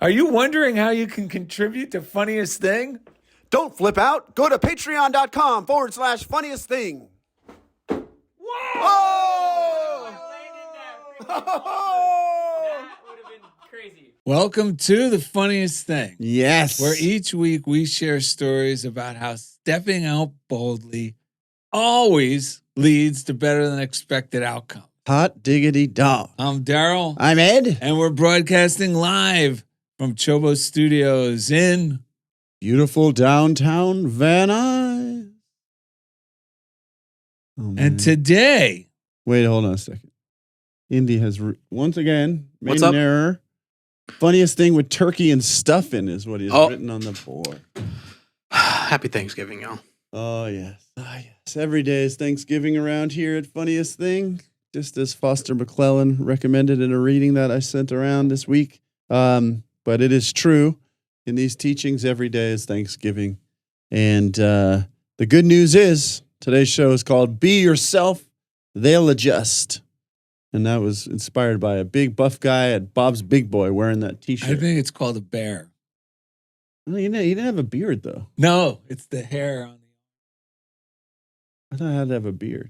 Are you wondering how you can contribute to Funniest Thing? Don't flip out. Go to patreon.com/funniest thing. Whoa! Oh! That would have been crazy. Welcome to The Funniest Thing. Yes. Where each week we share stories about how stepping out boldly always leads to better than expected outcomes. Hot diggity dog. I'm Darrell. I'm Ed. And we're broadcasting live from CHOBO Studios in beautiful downtown Van Nuys. Oh, and today. Wait, hold on a second. Indy has once again made What's an up? error. Funniest thing with turkey and stuffing is what he's written on the board. Happy Thanksgiving, y'all. Oh, yes. Oh, yes. Every day is Thanksgiving around here at Funniest Thing, just as Foster McClellan recommended in a reading that I sent around this week. But it is true. In these teachings, every day is Thanksgiving. And the good news is today's show is called Be Yourself, They'll Adjust. And that was inspired by a big buff guy at Bob's Big Boy wearing that T-shirt. I think it's called a bear. Well, he didn't have a beard, though. No, it's the hair on I thought I had to have a beard.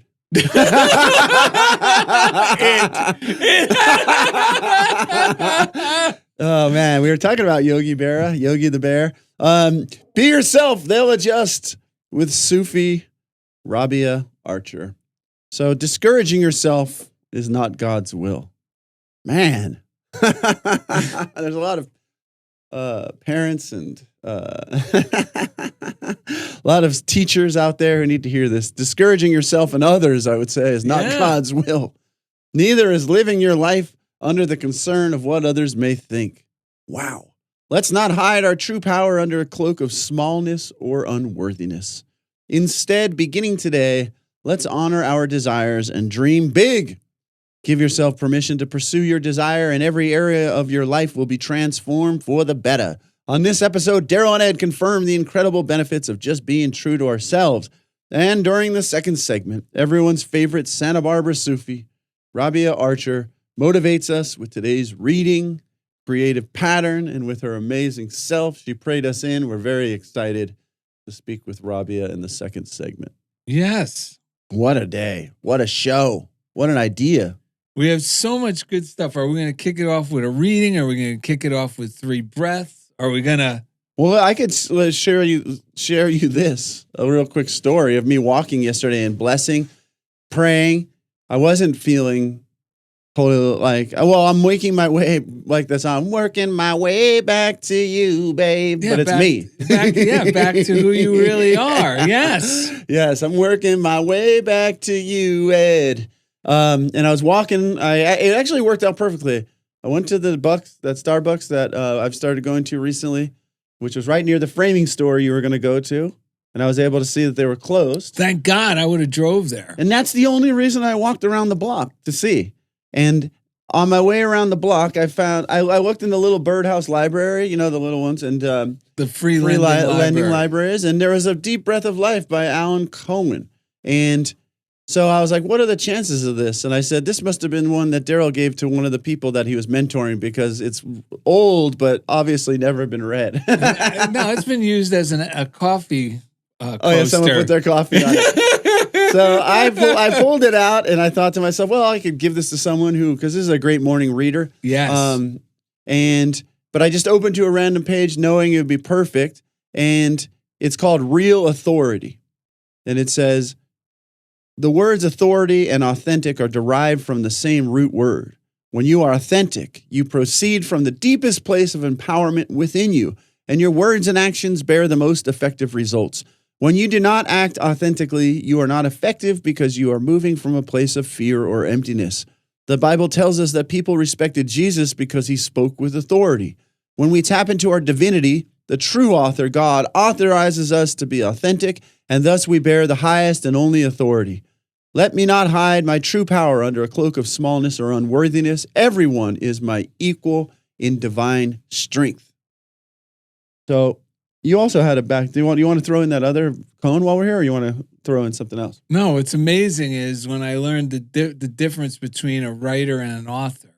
Oh, man. We were talking about Yogi the Bear. Be yourself. They'll adjust with Sufi Rabiah Archer. So discouraging yourself is not God's will. Man. There's a lot of parents and a lot of teachers out there who need to hear this. Discouraging yourself and others, I would say, is not God's will. Neither is living your life under the concern of what others may think. Wow. Let's not hide our true power under a cloak of smallness or unworthiness. Instead, beginning today, let's honor our desires and dream big. Give yourself permission to pursue your desire, and every area of your life will be transformed for the better. On this episode, Darrell and Ed confirm the incredible benefits of just being true to ourselves. And during the second segment, everyone's favorite Santa Barbara Sufi, Rabiah Archer, motivates us with today's reading, creative pattern, and with her amazing self. She prayed us in. We're very excited to speak with Rabiah in the second segment. Yes. What a day. What a show. What an idea. We have so much good stuff. Are we going to kick it off with a reading? Are we going to kick it off with 3 breaths? Are we going to? Well, I could share you this, a real quick story of me walking yesterday and blessing, praying. I wasn't feeling totally like, well, I'm making my way like this. I'm working my way back to you, babe. Yeah, but it's me. Back to who you really are. Yes. Yes, I'm working my way back to you, Ed. And I was walking. It actually worked out perfectly. I went to that Starbucks that I've started going to recently, which was right near the framing store you were going to go to. And I was able to see that they were closed. Thank God I would have drove there. And that's the only reason I walked around the block to see. And on my way around the block, I looked in the little birdhouse library, you know, the little ones, and the free lending libraries. And there was a Deep Breath of Life by Alan Cohen. And so I was like, what are the chances of this? And I said, this must have been one that Darrell gave to one of the people that he was mentoring because it's old, but obviously never been read. No, it's been used as a coffee coaster. Oh, yeah, someone put their coffee on it. So I pulled it out and I thought to myself, well, I could give this to someone because this is a great morning reader. Yes. But I just opened to a random page knowing it would be perfect. And it's called Real Authority. And it says, the words authority and authentic are derived from the same root word. When you are authentic, you proceed from the deepest place of empowerment within you, and your words and actions bear the most effective results. When you do not act authentically, you are not effective because you are moving from a place of fear or emptiness. The Bible tells us that people respected Jesus because he spoke with authority. When we tap into our divinity, the true author, God, authorizes us to be authentic, and thus we bear the highest and only authority. Let me not hide my true power under a cloak of smallness or unworthiness. Everyone is my equal in divine strength. So you also had a back. Do you want to throw in that other cone while we're here, or you want to throw in something else? No, what's amazing is when I learned the difference between a writer and an author.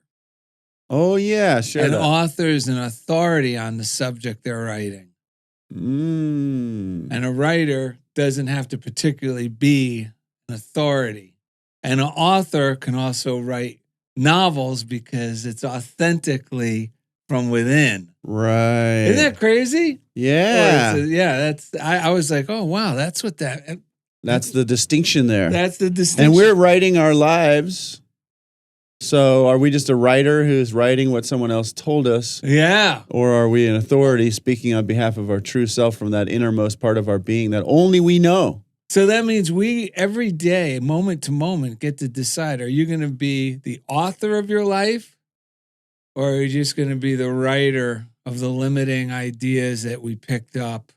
Oh, yeah. Share And that. author's an authority on the subject they're writing. Mm. And a writer doesn't have to particularly be an authority. And an author can also write novels because it's authentically from within. Right. Isn't that crazy? Yeah. I was like, oh, wow, that's what That's the distinction there. that's the distinction. And we're writing our lives. So are we just a writer who's writing what someone else told us? Yeah. Or are we an authority speaking on behalf of our true self from that innermost part of our being that only we know? So that means we, every day, moment to moment, get to decide, are you going to be the author of your life? Or are you just going to be the writer of the limiting ideas that we picked up,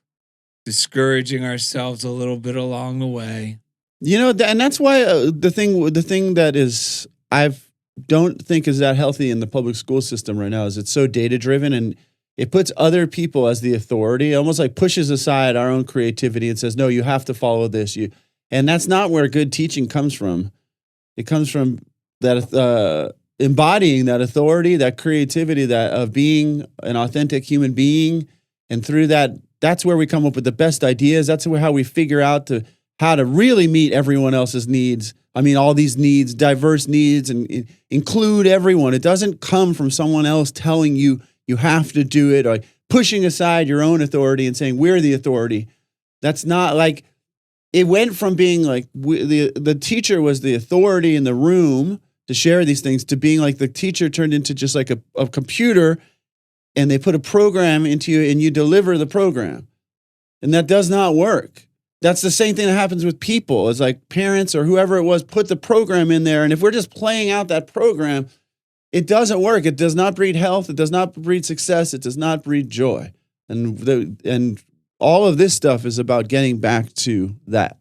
discouraging ourselves a little bit along the way? You know, and that's why the thing that is don't think is that healthy in the public school system right now is it's so data driven and it puts other people as the authority, almost like pushes aside our own creativity and says, no, you have to follow this. And that's not where good teaching comes from. It comes from that embodying that authority, that creativity, that of being an authentic human being. And through that, that's where we come up with the best ideas. That's how we figure out how to really meet everyone else's needs. I mean, all these needs, diverse needs, and include everyone. It doesn't come from someone else telling you you have to do it, or pushing aside your own authority and saying, we're the authority. That's not like, it went from being like the teacher was the authority in the room to share these things to being like the teacher turned into just like a computer and they put a program into you and you deliver the program. And that does not work. That's the same thing that happens with people. It's like parents or whoever it was put the program in there. And if we're just playing out that program, it doesn't work. It does not breed health. It does not breed success. It does not breed joy. And all of this stuff is about getting back to that.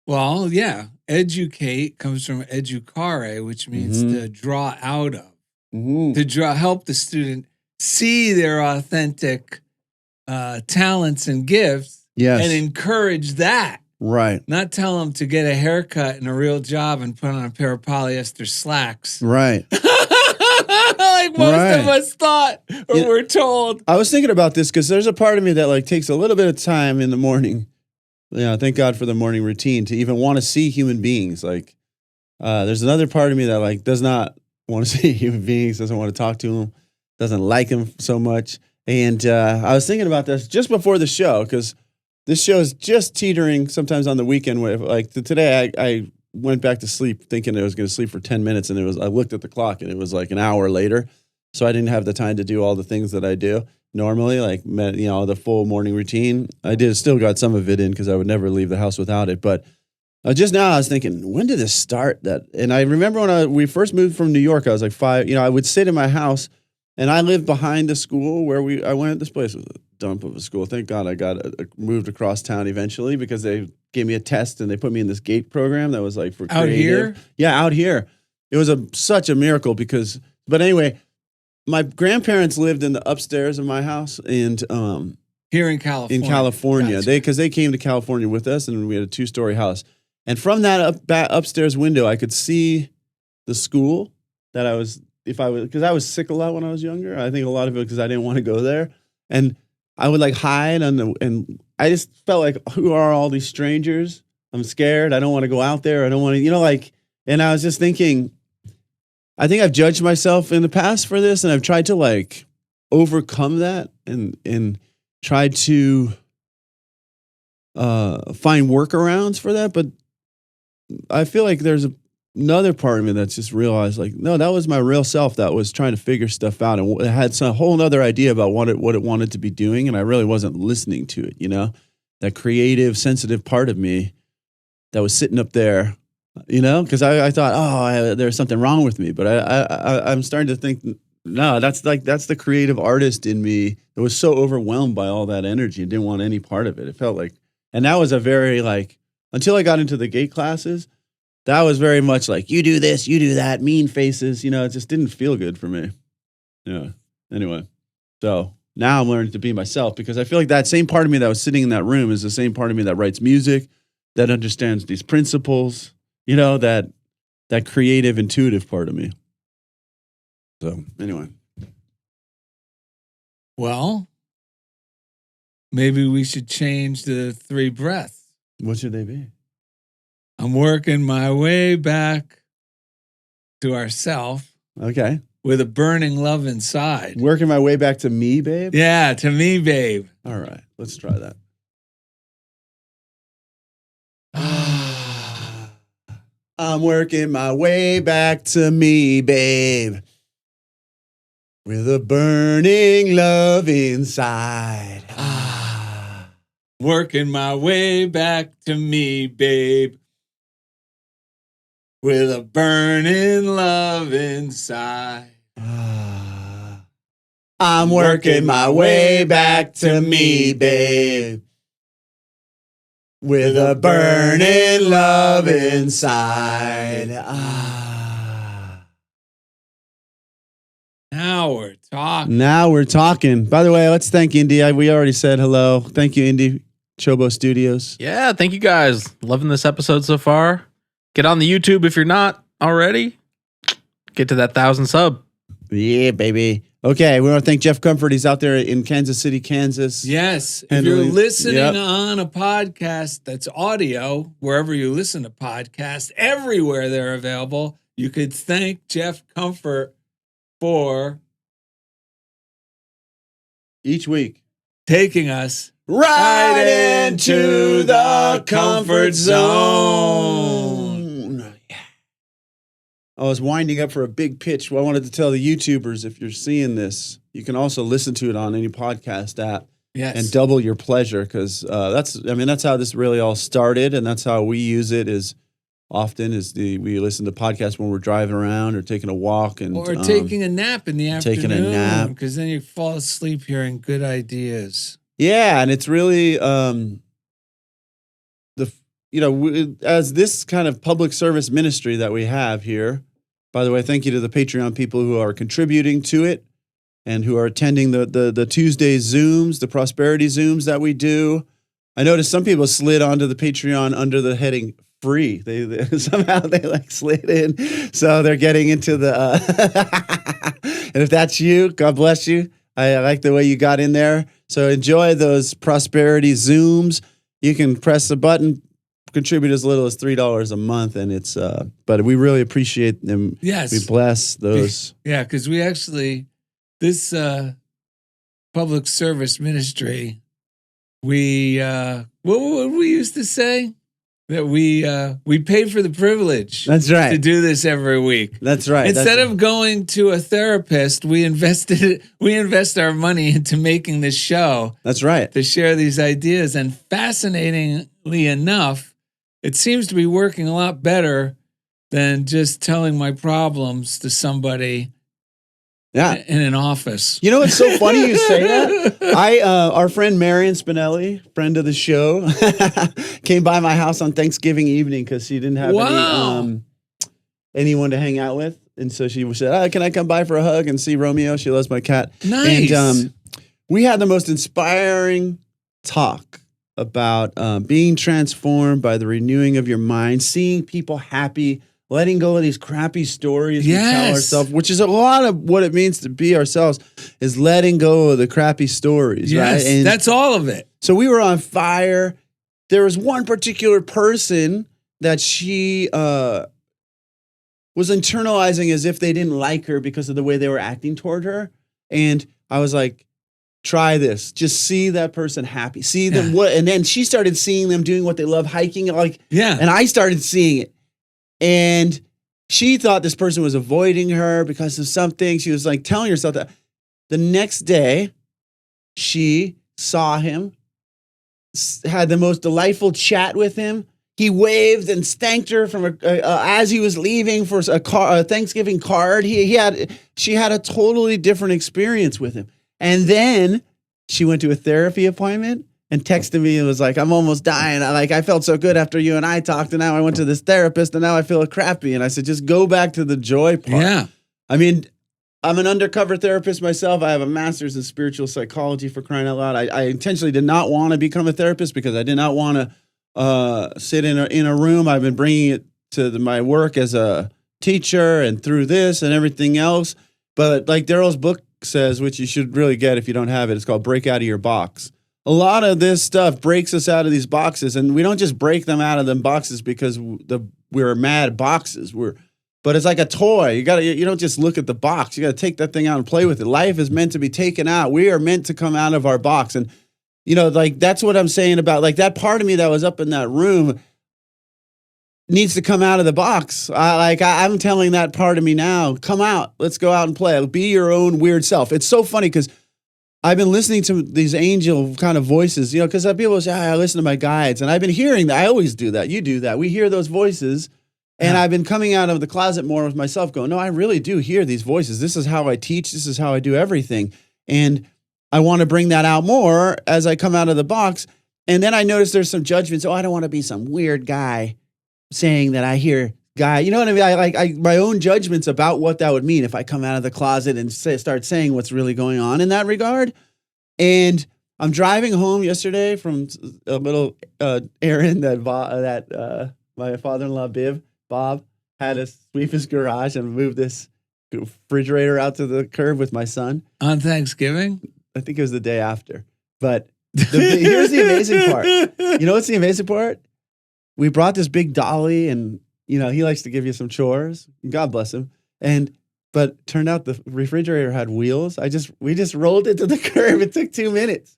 Well, yeah. Educate comes from educare, which means to draw out of, to help the student see their authentic talents and gifts. Yes. And encourage that. Right. Not tell them to get a haircut and a real job and put on a pair of polyester slacks. Right. Like most of us thought or were told. I was thinking about this because there's a part of me that like takes a little bit of time in the morning. Yeah, thank God for the morning routine to even want to see human beings. Like there's another part of me that like does not want to see human beings, doesn't want to talk to them, doesn't like them so much. And I was thinking about this just before the show because this show is just teetering sometimes on the weekend. Like today, I went back to sleep thinking I was going to sleep for 10 minutes, and I looked at the clock, and it was like an hour later. So I didn't have the time to do all the things that I do normally, like the full morning routine. I still got some of it in because I would never leave the house without it. But just now, I was thinking, when did this start? And I remember when we first moved from New York, I was like 5. I would sit in my house, and I lived behind the school where I went. This place was a dump of a school. Thank God I got moved across town eventually because they gave me a test and they put me in this GATE program that was like for creative. Out here? Yeah, out here. It was such a miracle but anyway, my grandparents lived in the upstairs of my house and here in California. In California. Gotcha. Because they came to California with us and we had a 2-story house. And from that upstairs window, I could see the school that because I was sick a lot when I was younger. I think a lot of it because I didn't want to go there. And I would like hide and I just felt like, who are all these strangers? I'm scared. I don't want to go out there. I don't want to, and I was just thinking, I think I've judged myself in the past for this and I've tried to like overcome that and tried to find workarounds for that. But I feel like there's another part of me that's just realized like, no, that was my real self that was trying to figure stuff out and it had some whole other idea about what it wanted to be doing. And I really wasn't listening to it, that creative, sensitive part of me that was sitting up there, because I thought, there's something wrong with me. But I'm starting to think, no, that's the creative artist in me that was so overwhelmed by all that energy and didn't want any part of it. It felt like, and that was a very until I got into the GATE classes, that was very much like, you do this, you do that, mean faces. It just didn't feel good for me. Yeah. Anyway, so now I'm learning to be myself because I feel like that same part of me that was sitting in that room is the same part of me that writes music, that understands these principles, that creative, intuitive part of me. So anyway. Well, maybe we should change the 3 breaths. What should they be? I'm working my way back to ourself Okay. with a burning love inside. Working my way back to me, babe? Yeah, to me, babe. All right. Let's try that. I'm working my way back to me, babe. With a burning love inside. Working my way back to me, babe. With a burning love inside. I'm working my way back to me, babe. With a burning love inside. Now we're talking. Now we're talking. By the way, let's thank Indy. We already said hello. Thank you, Indy. CHOBO Studios. Yeah, thank you guys. Loving this episode so far. Get on the YouTube if you're not already. Get to that 1,000 sub. Yeah, baby. Okay, we want to thank Jeff Comfort. He's out there in Kansas City, Kansas. Yes. If Handling- you're listening Yep. on a podcast that's audio, wherever you listen to podcasts, everywhere they're available, you could thank Jeff Comfort for Each week. taking us Right into the comfort zone. Yeah. I was winding up for a big pitch. Well, I wanted to tell the YouTubers, if you're seeing this, you can also listen to it on any podcast app. Yes. And double your pleasure, because that's how this really all started, and that's how we use it. We listen to podcasts when we're driving around or taking a walk, and or taking a nap in the afternoon. taking a nap. Because then you fall asleep hearing good ideas. Yeah, and it's really as this kind of public service ministry that we have here. By the way, thank you to the Patreon people who are contributing to it and who are attending the Tuesday Zooms, the prosperity Zooms that we do. I noticed some people slid onto the Patreon under the heading free. They somehow like slid in, so they're getting into the. And if that's you, God bless you. I like the way you got in there. So enjoy those prosperity Zooms. You can press the button, contribute as little as $3 a month, and it's. But we really appreciate them. Yes, we bless those. Yeah, because we actually this public service ministry. We what we used to say that we pay for the privilege. That's right. To do this every week. That's right. Instead of going to a therapist, we invest our money into making this show. That's right. To share these ideas, and fascinatingly enough, it seems to be working a lot better than just telling my problems to somebody. Yeah. In an office. You know what's so funny you say that? Our friend Marion Spinelli, friend of the show, came by my house on Thanksgiving evening because she didn't have anyone to hang out with. And so she said, can I come by for a hug and see Romeo? She loves my cat. Nice. And we had the most inspiring talk about being transformed by the renewing of your mind, seeing people happy, letting go of these crappy stories we tell ourselves, which is a lot of what it means to be ourselves, is letting go of the crappy stories, yes, right? And that's all of it. so we were on fire. There was one particular person that she was internalizing as if they didn't like her because of the way they were acting toward her. And I was like, try this. Just see that person happy. See them and then she started seeing them doing what they love, hiking, and I started seeing it. And she thought this person was avoiding her because of something. She was like telling herself that. The next day, she saw him, had the most delightful chat with him. He waved and thanked her from as he was leaving for a Thanksgiving card. She had a totally different experience with him. And then she went to a therapy appointment and texted me and was like, I'm almost dying. I felt so good after you and I talked, and now I went to this therapist, and now I feel crappy. And I said, just go back to the joy part. Yeah. I mean, I'm an undercover therapist myself. I have a master's in spiritual psychology, for crying out loud. I intentionally did not want to become a therapist because I did not want to sit in a room. I've been bringing it to my work as a teacher and through this and everything else. But like Darrell's book says, which you should really get if you don't have it, it's called Break Out of Your Box. A lot of this stuff breaks us out of these boxes, and we don't just break them out of them boxes because we're mad boxes. But it's like a toy. You don't just look at the box. You got to take that thing out and play with it. Life is meant to be taken out. We are meant to come out of our box. And, like that's what I'm saying about like that part of me that was up in that room needs to come out of the box. I'm telling that part of me now, come out. Let's go out and play. Be your own weird self. It's so funny because I've been listening to these angel kind of voices, because people say, I listen to my guides. And I've been hearing that. I always do that. You do that. We hear those voices. And I've been coming out of the closet more with myself going, no, I really do hear these voices. This is how I teach. This is how I do everything. And I want to bring that out more as I come out of the box. And then I notice there's some judgments. Oh, I don't want to be some weird guy saying that I hear guy. You know what I mean? My own judgments about what that would mean if I come out of the closet and start saying what's really going on in that regard. And I'm driving home yesterday from a little errand that my father-in-law Bob had to sweep his garage and move this refrigerator out to the curb with my son. On Thanksgiving? I think it was the day after. But here's the amazing part. You know what's the amazing part? We brought this big dolly, and he likes to give you some chores. God bless him. But turned out the refrigerator had wheels. We just rolled it to the curb. It took 2 minutes.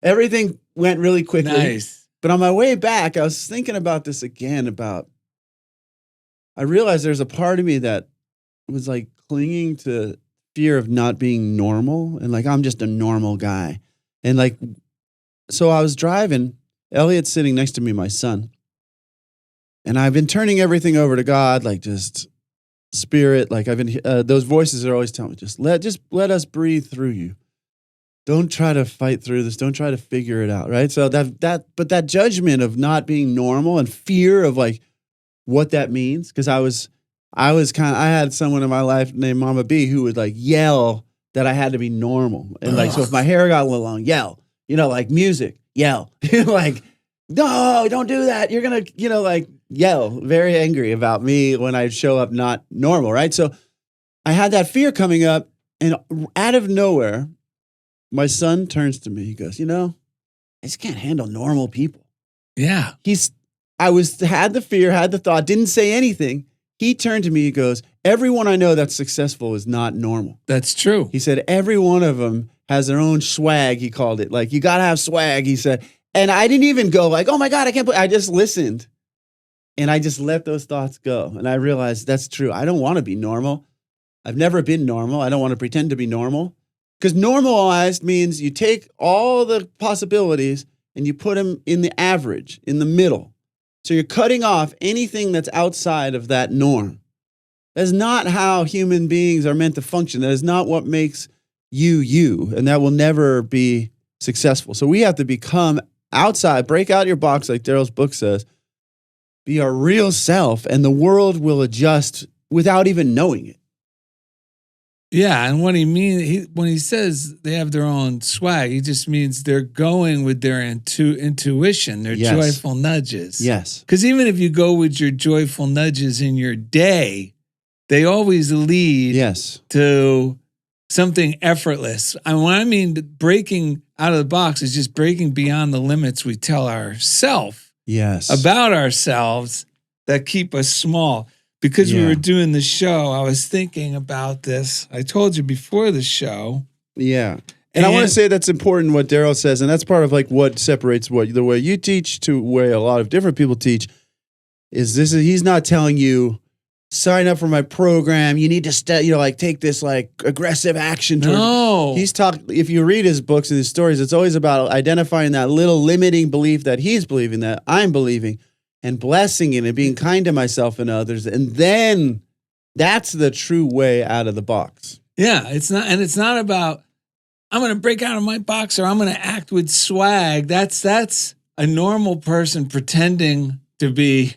Everything went really quickly. Nice. But on my way back, I was thinking about this again. I realized there's a part of me that was like clinging to fear of not being normal, and like I'm just a normal guy, and like so I was driving. Elliot's sitting next to me, my son. And I've been turning everything over to God, like just spirit. Like I've been, those voices are always telling me, just let us breathe through you. Don't try to fight through this. Don't try to figure it out, right? So but that judgment of not being normal and fear of like what that means, because I had someone in my life named Mama B who would like yell that I had to be normal, and like so if my hair got a little long, yell, like music, yell, like no, don't do that. You're gonna, like yell, very angry about me when I show up not normal, right? So I had that fear coming up, and out of nowhere, my son turns to me. He goes, I just can't handle normal people. Yeah. Had the fear, had the thought, didn't say anything. He turned to me, he goes, everyone I know that's successful is not normal. That's true. He said, every one of them has their own swag, he called it. Like, you got to have swag, he said. And I didn't even go like, oh my God, I can't believe. I just listened. And I just let those thoughts go. And I realized that's true. I don't want to be normal. I've never been normal. I don't want to pretend to be normal. Because normalized means you take all the possibilities and you put them in the average, in the middle. So you're cutting off anything that's outside of that norm. That's not how human beings are meant to function. That is not what makes you. And that will never be successful. So we have to become outside, break out your box, like Darrell's book says, be our real self, and the world will adjust without even knowing it. Yeah, and what he means when he says they have their own swag, he just means they're going with their intuition, their joyful nudges. Yes. Because even if you go with your joyful nudges in your day, they always lead to something effortless. And when I mean breaking out of the box is just breaking beyond the limits we tell ourselves about ourselves that keep us small. Because we were doing the show, I was thinking about this. I told you before the show. Yeah. And I want to say that's important what Darrell says, and that's part of like what separates the way you teach to the way a lot of different people teach he's not telling you, sign up for my program, you need to take this like aggressive action. No. If you read his books and his stories, it's always about identifying that little limiting belief that he's believing, that I'm believing, and blessing it and being kind to myself and others. And then that's the true way out of the box. Yeah, it's not about, I'm going to break out of my box or I'm going to act with swag. That's a normal person pretending to be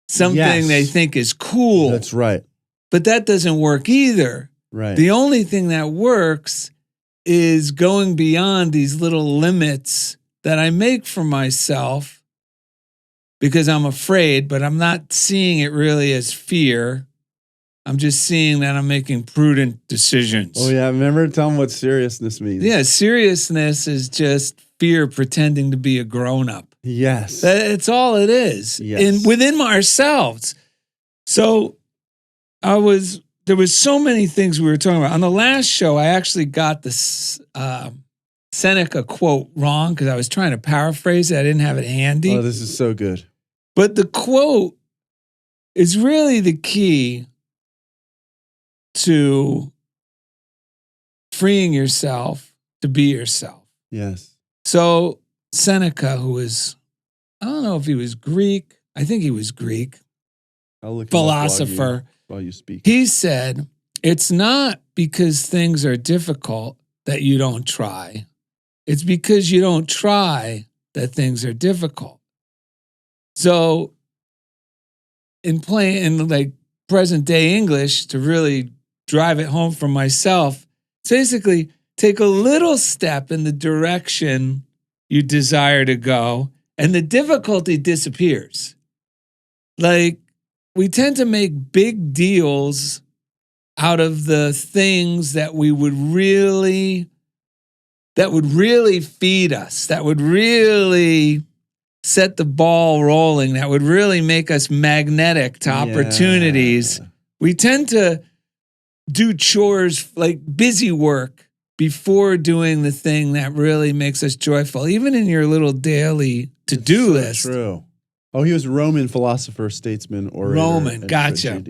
something they think is cool. That's right. But that doesn't work either. Right. The only thing that works is going beyond these little limits that I make for myself because I'm afraid, but I'm not seeing it really as fear. I'm just seeing that I'm making prudent decisions. Oh, yeah. Remember, tell them what seriousness means. Yeah, seriousness is just fear pretending to be a grown-up. Yes. That's all it is. Yes. Within ourselves. So there was so many things we were talking about. On the last show, I actually got the Seneca quote wrong because I was trying to paraphrase it. I didn't have it handy. Oh, this is so good. But the quote is really the key to freeing yourself to be yourself. Yes. So Seneca, who was, I don't know if he was Greek. I think he was Greek. I'll look Philosopher. while you speak. He said, it's not because things are difficult that you don't try. It's because you don't try that things are difficult. So in like present day English, to really drive it home for myself, it's basically take a little step in the direction you desire to go, and the difficulty disappears. Like, we tend to make big deals out of the things that would really feed us, that would really set the ball rolling, that would really make us magnetic to opportunities. We tend to do chores, like busy work, before doing the thing that really makes us joyful, even in your little daily to-do list. True. Oh, he was Roman philosopher, statesman, orator. Roman, and gotcha.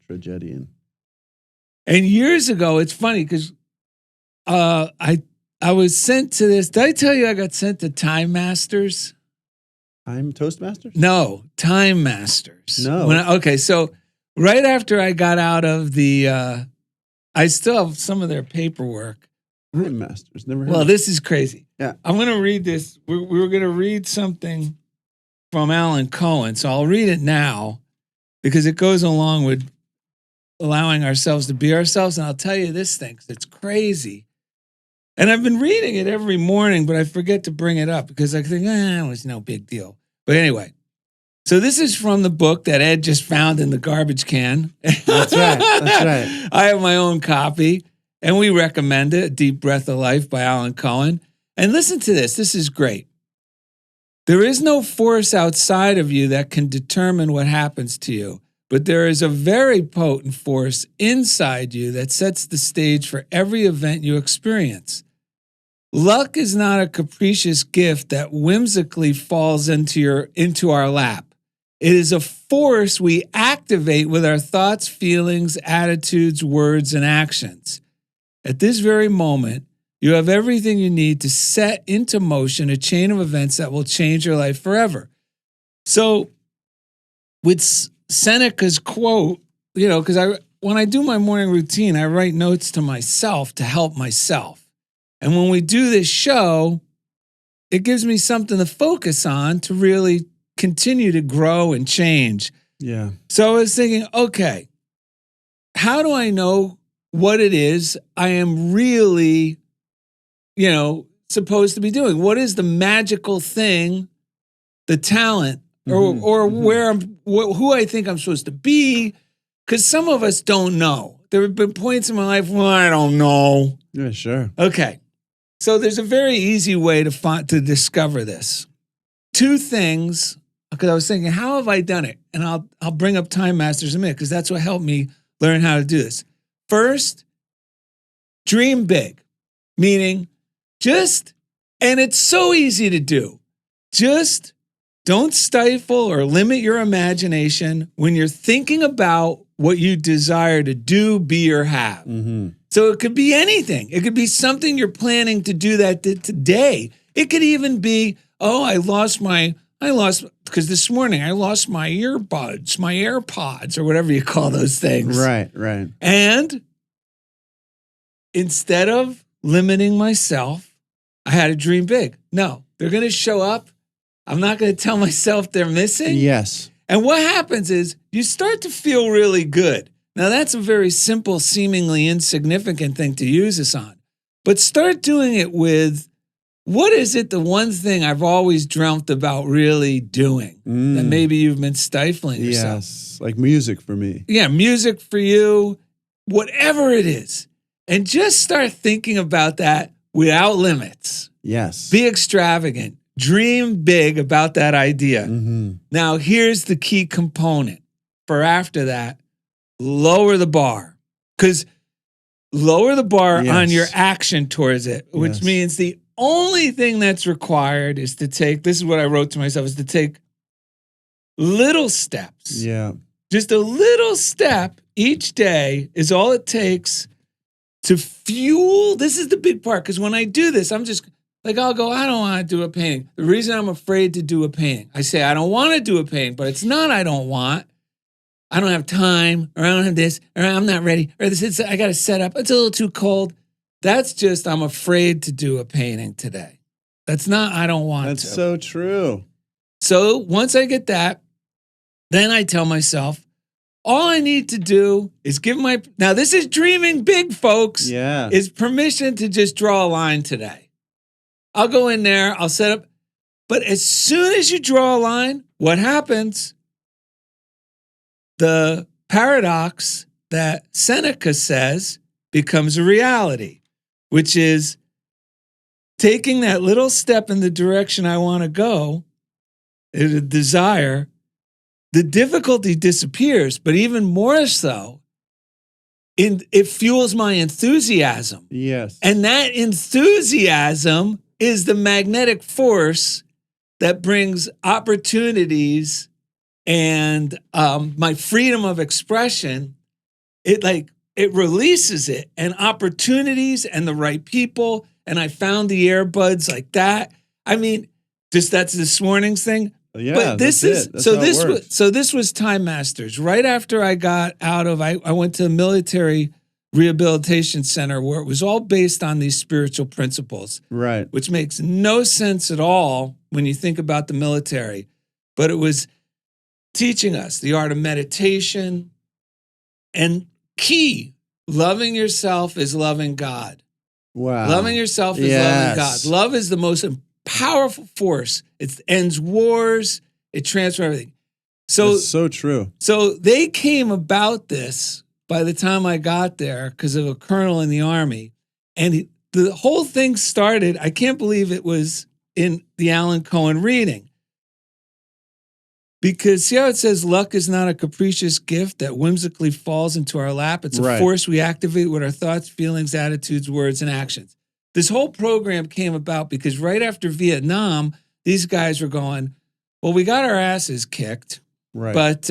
Tragedian. And years ago, it's funny because I was sent to this. Did I tell you I got sent to Time Masters? I'm Toastmasters? No, Time Masters. No. Okay, so right after I got out of the, I still have some of their paperwork. Time Masters. Never heard Well, of this is crazy. Yeah. I'm going to read this. We were going to read something from Alan Cohen, so I'll read it now because it goes along with allowing ourselves to be ourselves. And I'll tell you this thing, because it's crazy. And I've been reading it every morning, but I forget to bring it up because I think, it was no big deal. But anyway, so this is from the book that Ed just found in the garbage can. That's right. That's right. I have my own copy, and we recommend it, Deep Breath of Life by Alan Cohen. And listen to this. This is great. There is no force outside of you that can determine what happens to you, but there is a very potent force inside you that sets the stage for every event you experience. Luck is not a capricious gift that whimsically falls into our lap. It is a force we activate with our thoughts, feelings, attitudes, words, and actions. At this very moment, you have everything you need to set into motion a chain of events that will change your life forever. So with Seneca's quote, because when I do my morning routine, I write notes to myself to help myself. And when we do this show, it gives me something to focus on to really continue to grow and change. Yeah. So I was thinking, okay, how do I know what it is I am really, supposed to be doing? What is the magical thing, the talent, or where who I think I'm supposed to be? Because some of us don't know. There have been points in my life where I don't know. Yeah, sure. Okay. So there's a very easy way to discover this. Two things, because I was thinking, how have I done it? And I'll bring up Time Masters in a minute, because that's what helped me learn how to do this. First, dream big, meaning and it's so easy to do. Just don't stifle or limit your imagination when you're thinking about what you desire to do, be, or have. Mm-hmm. So it could be anything. It could be something you're planning to do today. It could even be, because this morning I lost my earbuds, my AirPods, or whatever you call those things. Right. And instead of limiting myself, I had to dream big. No, they're going to show up. I'm not going to tell myself they're missing. Yes. And what happens is you start to feel really good. Now, that's a very simple, seemingly insignificant thing to use this on. But start doing it with what is it, the one thing I've always dreamt about really doing that maybe you've been stifling yourself? Yes, like music for me. Yeah, music for you, whatever it is. And just start thinking about that without limits. Yes. Be extravagant. Dream big about that idea. Mm-hmm. Now, here's the key component for after that. Lower the bar. Because lower the bar on your action towards it, which means the only thing that's required is to take, this is what I wrote to myself, is to take little steps. Yeah. Just a little step each day is all it takes to fuel. This is the big part, because when I do this, I'm just like, I'll go, I don't want to do a painting. The reason I'm afraid to do a painting, I say I don't want to do a painting, but it's not I don't want. I don't have time, or I don't have this, or I'm not ready, or this, I got to set up. It's a little too cold. That's just I'm afraid to do a painting today. That's not I don't want to. That's so true. So once I get that, then I tell myself, all I need to do is now this is dreaming big, folks. Yeah. Is permission to just draw a line today. I'll go in there, I'll set up. But as soon as you draw a line, what happens? The paradox that Seneca says becomes a reality, which is taking that little step in the direction I want to go, a desire, the difficulty disappears, but even more so, it fuels my enthusiasm. Yes. And that enthusiasm is the magnetic force that brings opportunities and my freedom of expression. It releases it, and opportunities and the right people. And I found the earbuds like that. I mean, that's this morning's thing. Yeah, but this is that's how it works. so this was Time Masters. Right after I got out of, I went to the military rehabilitation center where it was all based on these spiritual principles. Right. Which makes no sense at all when you think about the military. But it was teaching us the art of meditation, and key, loving yourself is loving God. Wow. Loving yourself is loving God. Love is the most powerful force. It ends wars. It transforms everything. So that's so true. So they came about this by the time I got there because of a colonel in the Army. And the whole thing started, I can't believe it was in the Alan Cohen reading. Because see how it says luck is not a capricious gift that whimsically falls into our lap. It's a force we activate with our thoughts, feelings, attitudes, words, and actions. This whole program came about because right after Vietnam, these guys were going, well, we got our asses kicked. Right. But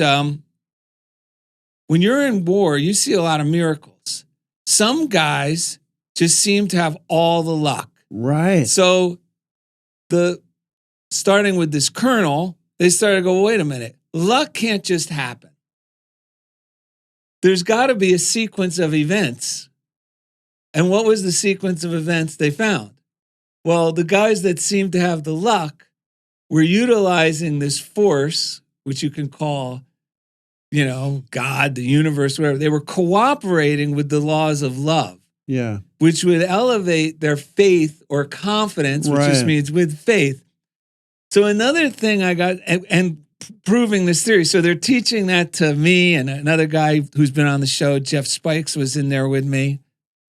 when you're in war, you see a lot of miracles. Some guys just seem to have all the luck. Right. So starting with this colonel, they started to go, wait a minute, luck can't just happen. There's got to be a sequence of events. And what was the sequence of events they found? Well, the guys that seemed to have the luck were utilizing this force, which you can call, God, the universe, whatever. They were cooperating with the laws of love. Yeah. Which would elevate their faith or confidence, which just means with faith. So another thing I got, and proving this theory, so they're teaching that to me and another guy who's been on the show, Jeff Spikes, was in there with me,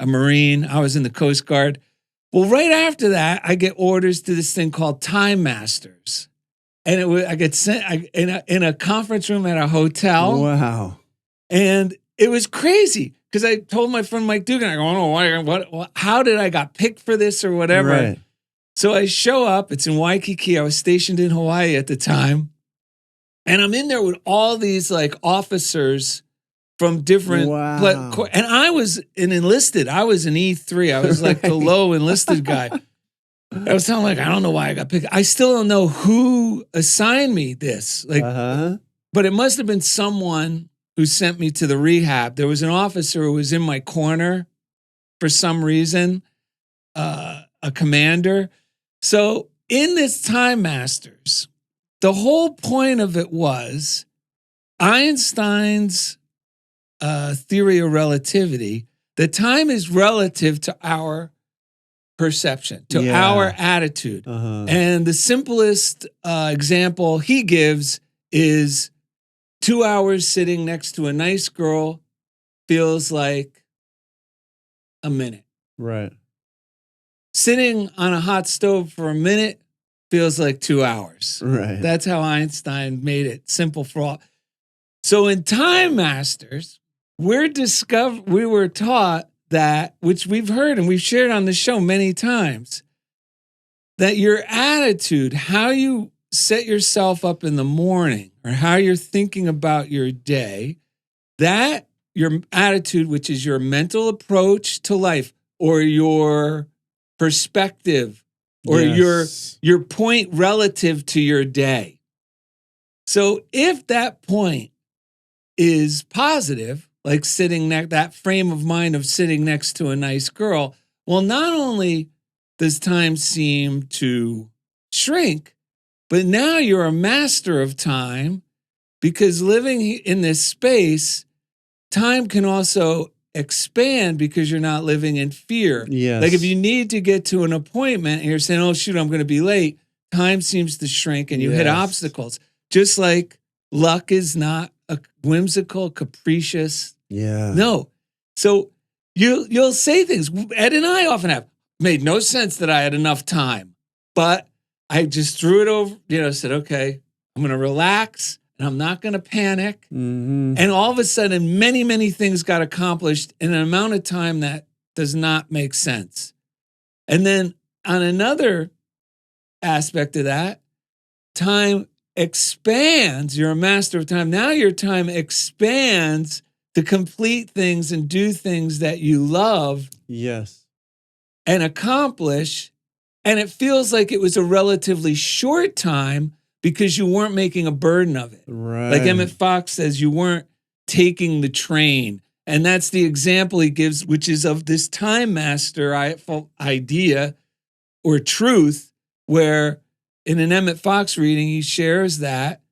a Marine. I was in the Coast Guard. Well, right after that, I get orders to this thing called Time Masters. And I get sent in a conference room at a hotel. Wow. And it was crazy because I told my friend Mike Dugan, I go, oh, how did I got picked for this or whatever? Right. So I show up. It's in Waikiki. I was stationed in Hawaii at the time. And I'm in there with all these officers from different. And I was an enlisted. I was an E3. I was like the low enlisted guy. I was telling I don't know why I got picked. I still don't know who assigned me this. But it must have been someone who sent me to the rehab. There was an officer who was in my corner for some reason, a commander. So in this Time Masters, the whole point of it was Einstein's theory of relativity, that time is relative to our perception, to Yeah. our attitude. Uh-huh. And the simplest example he gives is 2 hours sitting next to a nice girl feels like a minute. Right. Sitting on a hot stove for a minute feels like 2 hours. Right. That's how Einstein made it simple for all. So in Time Masters, we were taught that, which we've heard and we've shared on the show many times, that your attitude, how you set yourself up in the morning or how you're thinking about your day, that your attitude, which is your mental approach to life or your perspective or Yes. your point relative to your day. So if that point is positive, like that frame of mind of sitting next to a nice girl, well, not only does time seem to shrink, but now you're a master of time, because living in this space, time can also expand because you're not living in fear. Yes. Like if you need to get to an appointment and you're saying, oh, shoot, I'm going to be late, time seems to shrink and you hit Yes. obstacles. Just like luck is not a whimsical, capricious. Yeah. No. So you'll say things. Ed and I often have made no sense that I had enough time, but I just threw it over, said, okay, I'm going to relax and I'm not going to panic. Mm-hmm. And all of a sudden, many, many things got accomplished in an amount of time that does not make sense. And then on another aspect of that, time expands. You're a master of time. Now your time expands to complete things and do things that you love Yes. and accomplish. And it feels like it was a relatively short time because you weren't making a burden of it. Right. Like Emmett Fox says, you weren't taking the train. And that's the example he gives, which is of this time master idea or truth, where in an Emmett Fox reading, he shares that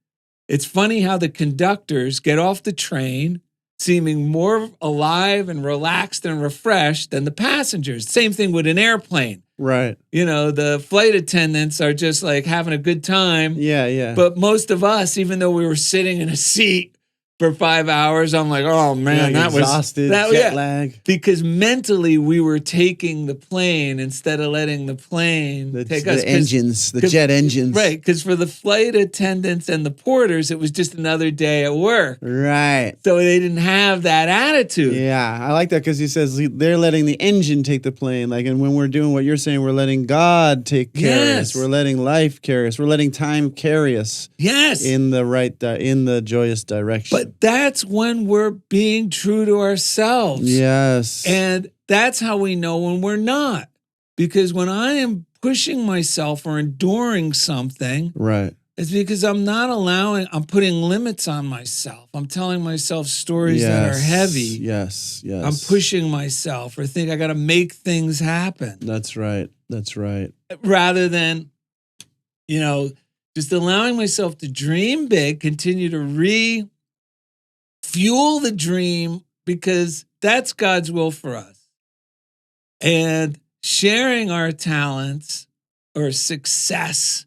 it's funny how the conductors get off the train seeming more alive and relaxed and refreshed than the passengers. Same thing with an airplane. Right. The flight attendants are just like having a good time. Yeah, yeah. But most of us, even though we were sitting in a seat for 5 hours, I'm like, oh man, You're like exhausted, jet yeah. lag. Because mentally we were taking the plane instead of letting the plane take us. The engines, the jet engines. Right, because for the flight attendants and the porters, it was just another day at work. Right. So they didn't have that attitude. Yeah, I like that because he says they're letting the engine take the plane. Like, and when we're doing what you're saying, we're letting God carry us. We're letting life carry us. We're letting time carry us. Yes. In the joyous direction. But that's when we're being true to ourselves. Yes. And that's how we know when we're not. Because when I am pushing myself or enduring something, right. it's because I'm putting limits on myself. I'm telling myself stories that are heavy. Yes, yes. I'm pushing myself or think I got to make things happen. That's right. That's right. Rather than, just allowing myself to dream big, continue to fuel the dream, because that's God's will for us. And sharing our talents or success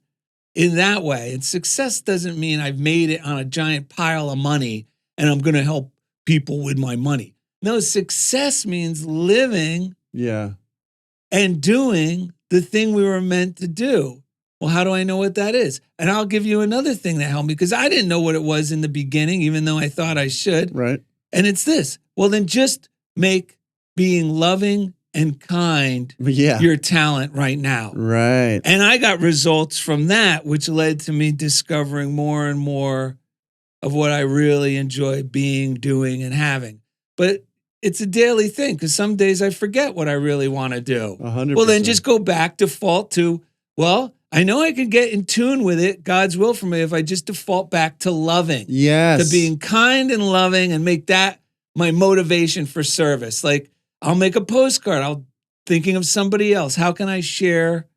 in that way. And success doesn't mean I've made it on a giant pile of money and I'm going to help people with my money. No, success means living and doing the thing we were meant to do. Well, how do I know what that is? And I'll give you another thing that helped me, because I didn't know what it was in the beginning, even though I thought I should. Right. And it's this. Well, then just make being loving and kind your talent right now. Right. And I got results from that, which led to me discovering more and more of what I really enjoy being, doing, and having. But it's a daily thing, because some days I forget what I really want to do. 100%. Well, then just go back, default to, I know I can get in tune with it, God's will for me, if I just default back to loving. Yes. To being kind and loving, and make that my motivation for service. Like, I'll make a postcard. Thinking of somebody else. How can I share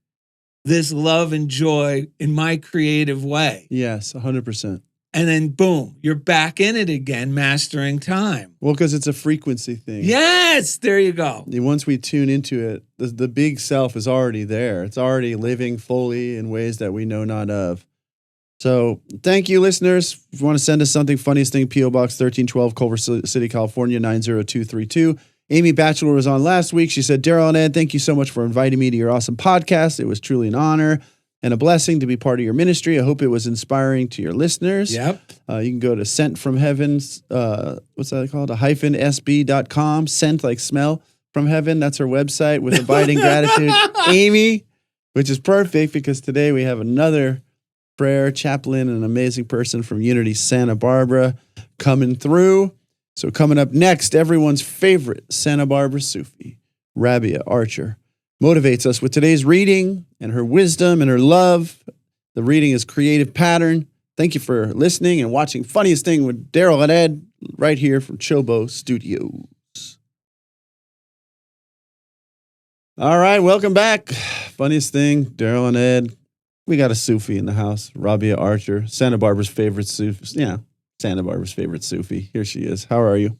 this love and joy in my creative way? Yes, 100%. and then boom, you're back in it again, mastering time. Well, because it's a frequency thing. Yes, there you go. Once we tune into it, the big self is already there. It's already living fully in ways that we know not of. So thank you, listeners. If you want to send us something, Funniest Thing, P.O. Box 1312, Culver City, California, 90232. Amy Batchelor was on last week. She said, Darrell and Ed, thank you so much for inviting me to your awesome podcast. It was truly an honor and a blessing to be part of your ministry. I hope it was inspiring to your listeners. Yep. You can go to Sent from Heaven's, what's that called? -sb.com. Sent like smell from heaven. That's her website with abiding gratitude. Amy, which is perfect because today we have another prayer chaplain, an amazing person from Unity Santa Barbara coming through. So coming up next, everyone's favorite Santa Barbara Sufi, Rabiah Archer, motivates us with today's reading and her wisdom and her love. The reading is Creative Pattern. Thank you for listening and watching Funniest Thing with Darrell and Ed right here from CHOBO Studios. All right, welcome back. Funniest Thing, Darrell and Ed. We got a Sufi in the house, Rabiah Archer, Santa Barbara's favorite Sufi. Yeah, Santa Barbara's favorite Sufi. Here she is. How are you?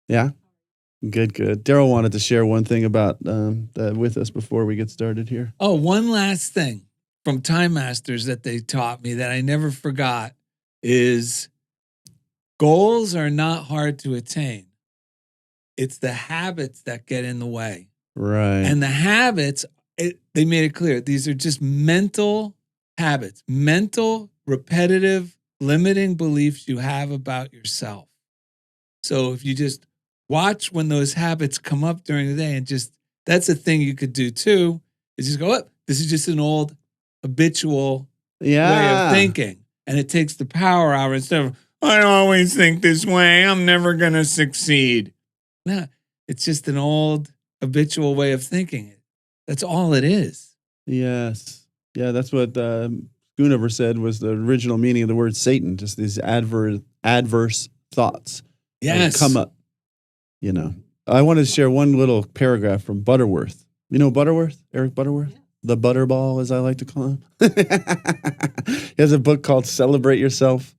Yeah? Good, good. Darrell wanted to share one thing about that with us before we get started here. Oh, one last thing from Time Masters that they taught me that I never forgot is goals are not hard to attain. It's the habits that get in the way. Right. And the habits, they made it clear. These are just mental habits, mental, repetitive, limiting beliefs you have about yourself. So if you just watch when those habits come up during the day and just, that's a thing you could do too, is just go, oh, this is just an old habitual way of thinking. And it takes the power out instead of, I always think this way, I'm never going to succeed. No, it's just an old habitual way of thinking. That's all it is. Yes. Yeah, that's what Schoonover said was the original meaning of the word Satan, just these adverse thoughts. Yes. Come up, you know. I wanted to share one little paragraph from Butterworth. You know Butterworth? Eric Butterworth? Yeah. The Butterball, as I like to call him. He has a book called Celebrate Yourself,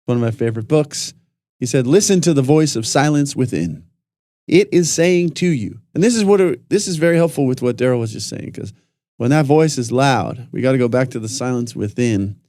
one of my favorite books. He said, listen to the voice of silence within. It is saying to you, and this is very helpful with what Darrell was just saying, because when that voice is loud, we got to go back to the silence within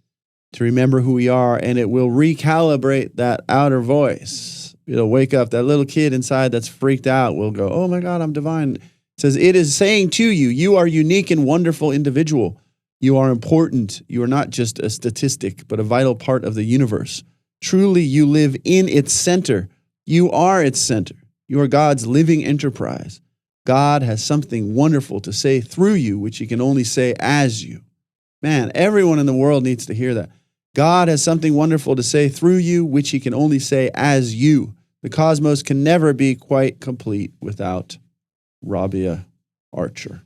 to remember who we are, and it will recalibrate that outer voice. It'll wake up that little kid inside that's freaked out. Will go, oh my God, I'm divine. It says, it is saying to you, you are unique and wonderful individual. You are important. You are not just a statistic, but a vital part of the universe. Truly, you live in its center. You are its center. You are God's living enterprise. God has something wonderful to say through you, which he can only say as you. Man, everyone in the world needs to hear that. God has something wonderful to say through you, which he can only say as you. The cosmos can never be quite complete without Rabiah Archer.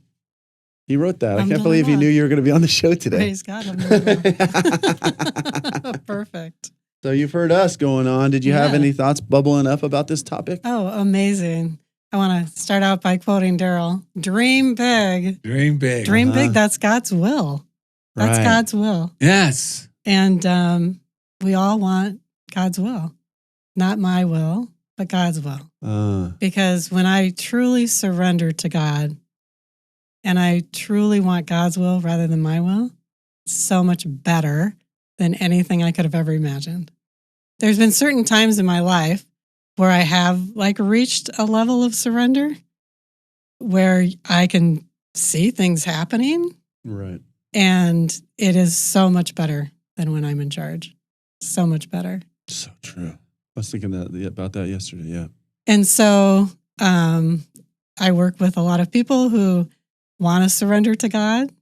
He wrote that. I can't believe he knew you were going to be on the show today. Praise God. Perfect. So you've heard us going on. Did you have any thoughts bubbling up about this topic? Oh, amazing. I want to start out by quoting Darrell. Dream big. Dream big. Dream big. That's God's will. That's Right. God's will. Yes. And we all want God's will. Not my will, but God's will. Because when I truly surrender to God and I truly want God's will rather than my will, it's so much better than anything I could have ever imagined. There's been certain times in my life where I have reached a level of surrender where I can see things happening. Right. And it is so much better than when I'm in charge. So much better. So true. I was thinking about that yesterday, yeah. And so I work with a lot of people who want to surrender to God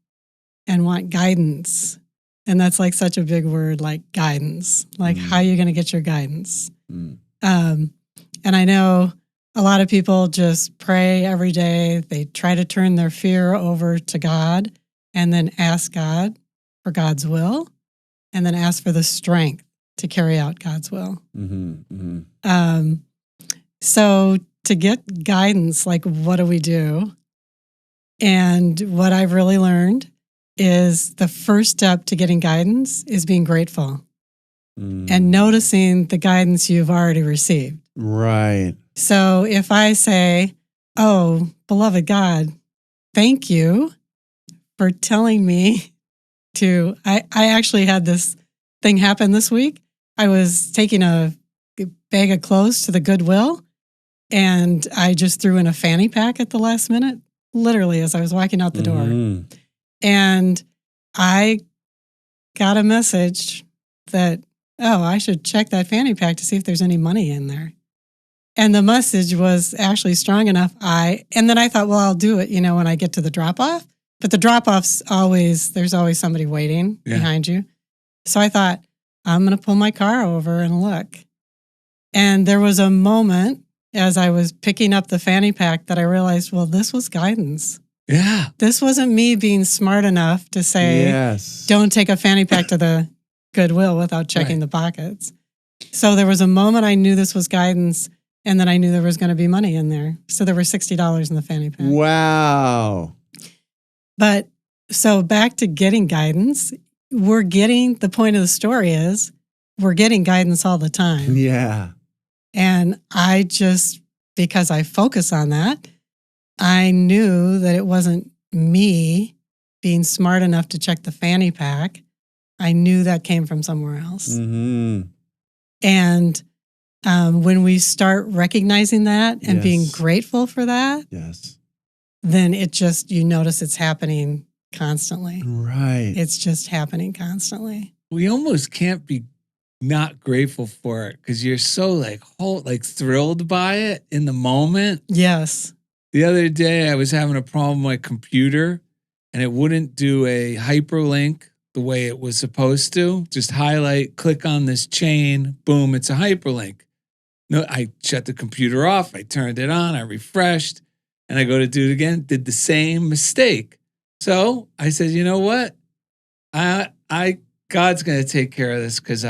and want guidance. And that's such a big word, guidance. How are you going to get your guidance? And I know a lot of people just pray every day. They try to turn their fear over to God and then ask God for God's will and then ask for the strength to carry out God's will. So to get guidance, what do we do? And what I've really learned is the first step to getting guidance is being grateful. and noticing the guidance you've already received. Right. So if I say, oh, beloved God, thank you for telling me to, I actually had this thing happen this week. I was taking a bag of clothes to the Goodwill, and I just threw in a fanny pack at the last minute, literally as I was walking out the door. And I got a message that, oh, I should check that fanny pack to see if there's any money in there. And the message was actually strong enough. And then I thought, well, I'll do it, when I get to the drop-off. But the drop-off's there's always somebody waiting behind you. So I thought, I'm going to pull my car over and look. And there was a moment as I was picking up the fanny pack that I realized, well, this was guidance. Yeah. This wasn't me being smart enough to say, Yes. don't take a fanny pack to the Goodwill without checking the pockets. So there was a moment I knew this was guidance, and then I knew there was going to be money in there. So there were $60 in the fanny pack. Wow. But so back to getting guidance, the point of the story is we're getting guidance all the time. Yeah. And I just, because I focus on that, I knew that it wasn't me being smart enough to check the fanny pack. I knew that came from somewhere else. Mm-hmm. And when we start recognizing that and being grateful for that, then it just, you notice it's happening constantly. Right. It's just happening constantly. We almost can't be not grateful for it because you're so thrilled by it in the moment. Yes. The other day I was having a problem with my computer and it wouldn't do a hyperlink the way it was supposed to. Just highlight, click on this chain, boom, it's a hyperlink. No, I shut the computer off, I turned it on, I refreshed, and I go to do it again, did the same mistake. So I said, you know what? God's going to take care of this because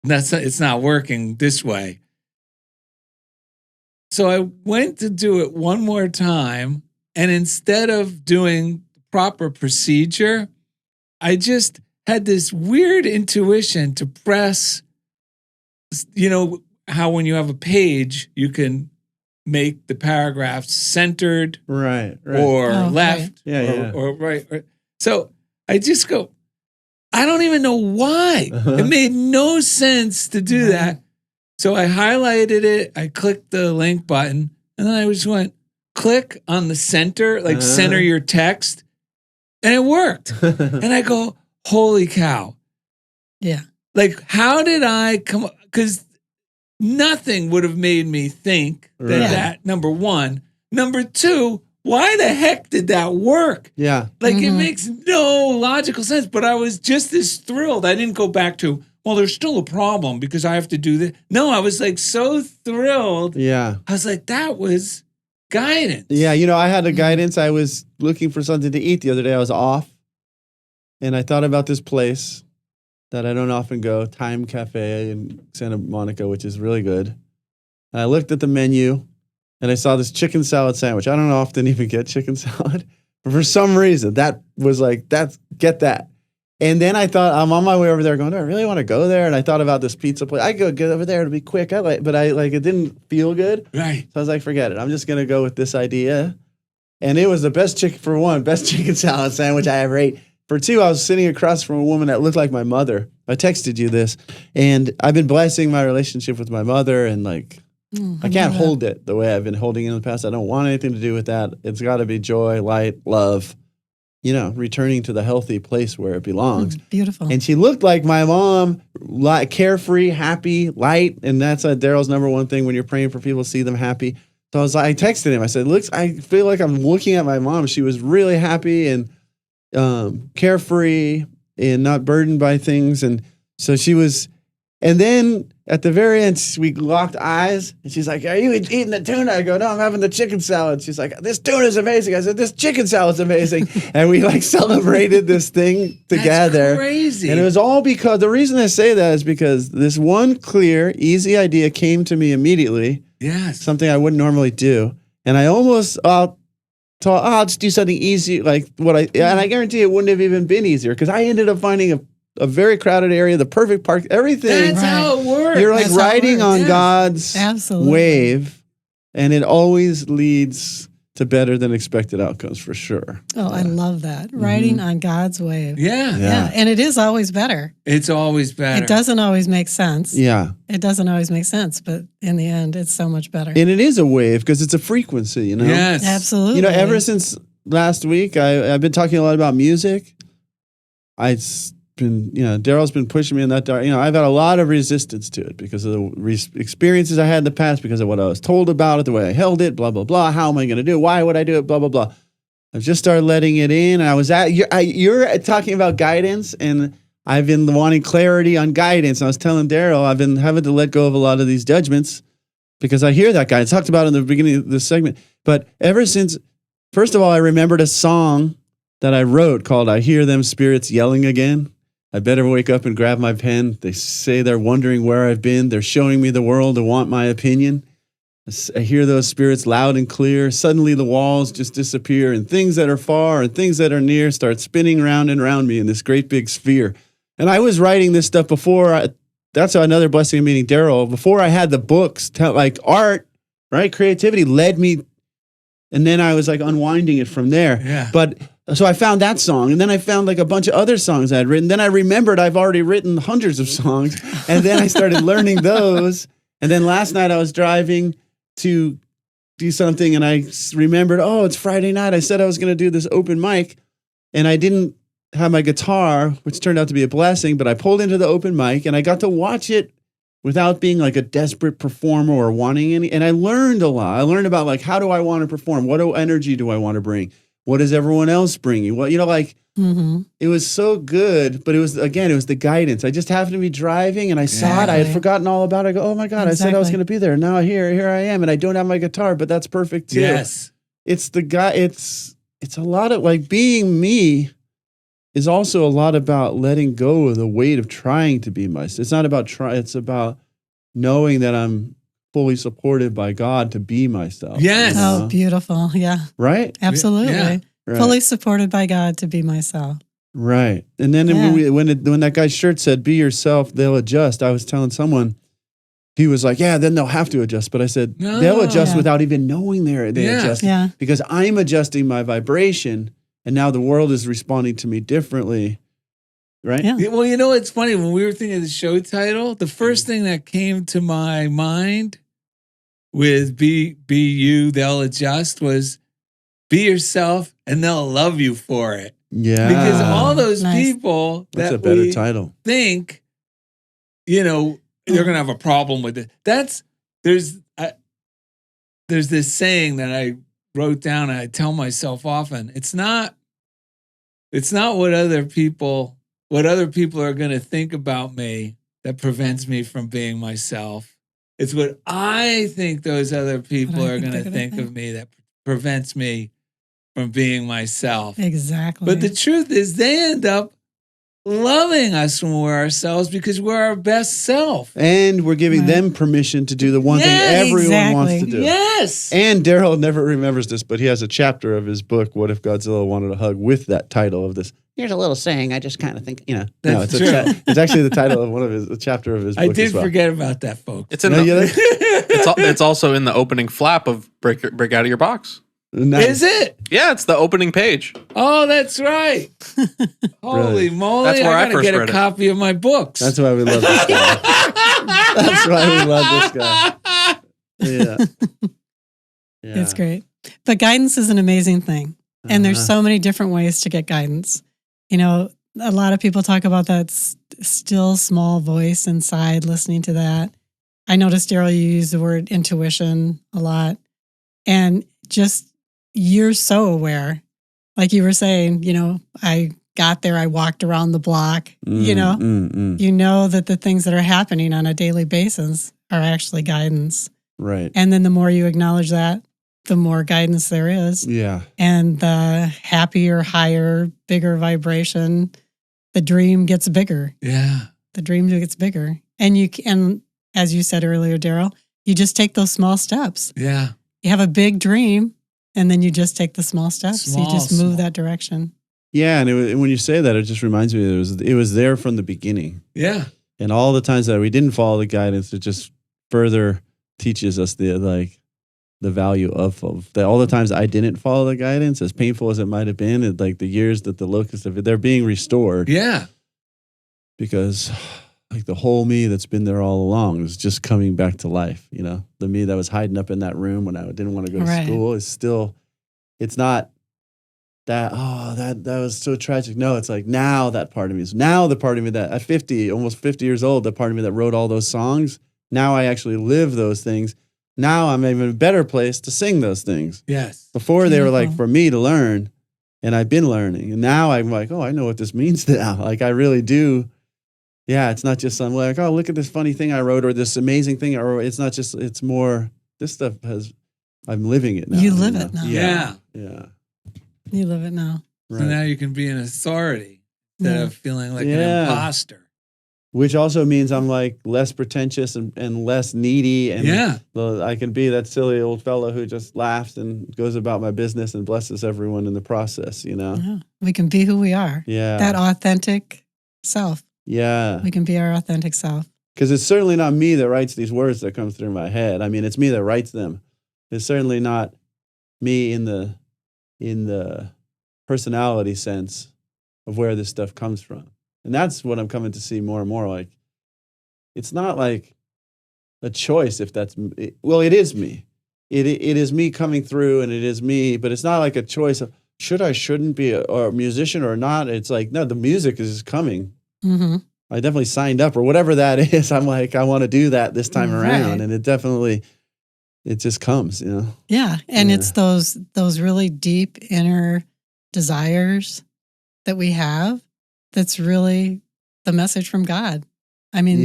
it's not working this way. So I went to do it one more time, and instead of doing proper procedure, I just had this weird intuition to press, how when you have a page, you can make the paragraphs centered right. or left right. or right. So I just go, I don't even know why. It made no sense to do that. So I highlighted it, I clicked the link button, and then I just went, click on the center, center your text, and it worked. And I go, holy cow. Yeah. How did I come up? Because nothing would have made me think that, number one. Number two, why the heck did that work? Yeah. It makes no logical sense, but I was just as thrilled. I didn't go back to, well, there's still a problem because I have to do this. No, I was so thrilled. Yeah. I was like, that was guidance. Yeah. I had a guidance. I was looking for something to eat the other day. I was off and I thought about this place that I don't often go, Time Cafe in Santa Monica, which is really good. And I looked at the menu and I saw this chicken salad sandwich. I don't often even get chicken salad, but for some reason that was get that. And then I thought, I'm on my way over there going, do I really want to go there? And I thought about this pizza place. I could get over there to be quick. But it didn't feel good. Right. So I was like, forget it. I'm just going to go with this idea. And it was the best chicken salad sandwich I ever ate. For two, I was sitting across from a woman that looked like my mother. I texted you this. And I've been blessing my relationship with my mother. And I can't hold it the way I've been holding it in the past. I don't want anything to do with that. It's got to be joy, light, love. Returning to the healthy place where it belongs. Beautiful. And she looked like my mom, carefree, happy, light. And that's Darrell's number one thing when you're praying for people, see them happy. So I texted him. I said, I feel like I'm looking at my mom. She was really happy and carefree and not burdened by things. And so she was, and then at the very end, we locked eyes and she's like, are you eating the tuna? I go, no, I'm having the chicken salad. She's like, this tuna is amazing. I said, this chicken salad's amazing. And we celebrated this thing together. That's crazy. And it was all because, the reason I say that is because this one clear, easy idea came to me immediately. Yes. Something I wouldn't normally do. And I almost thought, I'll just do something easy, and I guarantee it wouldn't have even been easier because I ended up finding a very crowded area, the perfect park, everything. That's how it works. You're like That's how it riding works. on Yes. God's Absolutely. wave, and it always leads to better than expected outcomes for sure. Oh, I love that. Riding on God's wave. Yeah. Yeah. And it is always better. It's always better. It doesn't always make sense. Yeah. It doesn't always make sense, but in the end, it's so much better. And it is a wave because it's a frequency, you know? Yes. Absolutely. You know, ever since last week, I've been talking a lot about music. Darrell's been pushing me in that direction. You know, I've had a lot of resistance to it because of the experiences I had in the past, because of what I was told about it, the way I held it, blah, blah, blah. How am I going to do it? Why would I do it? Blah, blah, blah. I've just started letting it in. You're talking about guidance, and I've been wanting clarity on guidance. I was telling Darrell, I've been having to let go of a lot of these judgments because I hear that guidance. I talked about it in the beginning of this segment. But ever since, first of all, I remembered a song that I wrote called I Hear Them Spirits Yelling Again. I better wake up and grab my pen. They say they're wondering where I've been. They're showing me the world and want my opinion. I hear those spirits loud and clear. Suddenly the walls just disappear, and things that are far and things that are near start spinning round and round me in this great big sphere. And I was writing this stuff before. That's another blessing of meeting Darrell. Before I had the books, like art, right? Creativity led me. And then I was like unwinding it from there. Yeah. But so I found that song, and then I found like a bunch of other songs I had written. Then I remembered I've already written hundreds of songs, and then I started learning those. And then last night I was driving to do something, and I remembered, oh, it's Friday night. I said I was going to do this open mic, and I didn't have my guitar, which turned out to be a blessing, but I pulled into the open mic, and I got to watch it without being like a desperate performer or wanting any. And I learned a lot. I learned about like, how do I want to perform? What energy do I want to bring? What is everyone else bringing? Well, you know, like it was so good, but it was the guidance. I just happened to be driving and I saw it. I had forgotten all about it. I go, oh my God, I said I was going to be there. Now here I am, and I don't have my guitar, but that's perfect too. Yes. It's the guy. It's a lot of like being me is also a lot about letting go of the weight of trying to be myself. It's not about try. It's about knowing that I'm fully supported by God to be myself. Yes. You know? Oh, beautiful. Yeah. Right? Absolutely. Yeah. Right. Fully supported by God to be myself. Right. And then when that guy's shirt said, be yourself, they'll adjust. I was telling someone, he was like, yeah, then they'll have to adjust. But I said, they'll adjust without even knowing they adjust. Yeah. Because I'm adjusting my vibration, and now the world is responding to me differently. Right? Yeah. Well, you know, it's funny. When we were thinking of the show title, the first thing that came to my mind with be you, they'll adjust, was be yourself and they'll love you for it. Yeah. Because all those Nice. people That's that a better we title. think, you know, they're going to have a problem with it. There's this saying that I wrote down and I tell myself often, it's not what other people are going to think about me that prevents me from being myself. It's what I think those other people are going to think of me that prevents me from being myself. Exactly. But the truth is, they end up loving us when we're ourselves because we're our best self. And we're giving them permission to do the one thing everyone wants to do. Yes. And Darrell never remembers this, but he has a chapter of his book, What If Godzilla Wanted a Hug, with that title of this. Here's a little saying. I just kind of think, That's true. It's actually the title of a chapter of his book. I did as well. forget about that, folks. It's in it's also in the opening flap of Break Out of Your Box. Nice. Is it? Yeah, it's the opening page. Oh, that's right. Holy moly. That's where I gotta first get a read it. copy of my books. That's why we love this guy. That's why we love this guy. Yeah. It's great. But guidance is an amazing thing. And there's so many different ways to get guidance. You know, a lot of people talk about that still small voice inside, listening to that. I noticed, Darrell, you use the word intuition a lot. And just, you're so aware. Like you were saying, you know, I got there, I walked around the block, you know that the things that are happening on a daily basis are actually guidance. Right. And then the more you acknowledge that, the more guidance there is. Yeah. And the happier, higher, bigger vibration, the dream gets bigger. Yeah. The dream gets bigger. And you can, as you said earlier, Darrell, you just take those small steps. Yeah. You have a big dream, and then you just take the small steps. You just move Small. that direction. Yeah, and when you say that, it just reminds me that it was there from the beginning. Yeah. And all the times that we didn't follow the guidance, it just further teaches us the value of that. All the times I didn't follow the guidance, as painful as it might have been, like the years that the locusts have, they're being restored. Yeah. Because like the whole me that's been there all along is just coming back to life. You know, the me that was hiding up in that room when I didn't want to go to school is still, it's not that, that was so tragic. No, it's like now that part of me is now the part of me that at 50, almost 50 years old, the part of me that wrote all those songs. Now I actually live those things. Now I'm in a better place to sing those things. Yes. Before they were like for me to learn, and I've been learning. And now I'm like, oh, I know what this means now. Like I really do. Yeah, it's not just some like, oh, look at this funny thing I wrote or this amazing thing I wrote. It's not just, it's more, this stuff I'm living it now. You live it now. Yeah. Yeah. You live it now. So now you can be an authority instead of feeling like an imposter. Which also means I'm like less pretentious and less needy. And I can be that silly old fellow who just laughs and goes about my business and blesses everyone in the process, you know? Yeah. We can be who we are. Yeah. That authentic self. Yeah. We can be our authentic self. Because it's certainly not me that writes these words that come through my head. I mean, it's me that writes them. It's certainly not me in the personality sense of where this stuff comes from. And that's what I'm coming to see more and more. Like, it's not like a choice if that's, well, it is me. It is me coming through and it is me, but it's not like a choice of shouldn't be a musician or not. It's like, no, the music is coming. Mm-hmm. I definitely signed up or whatever that is. I'm like, I want to do that this time around. And it just comes, you know? Yeah. And it's those really deep inner desires that we have. That's really the message from God. I mean,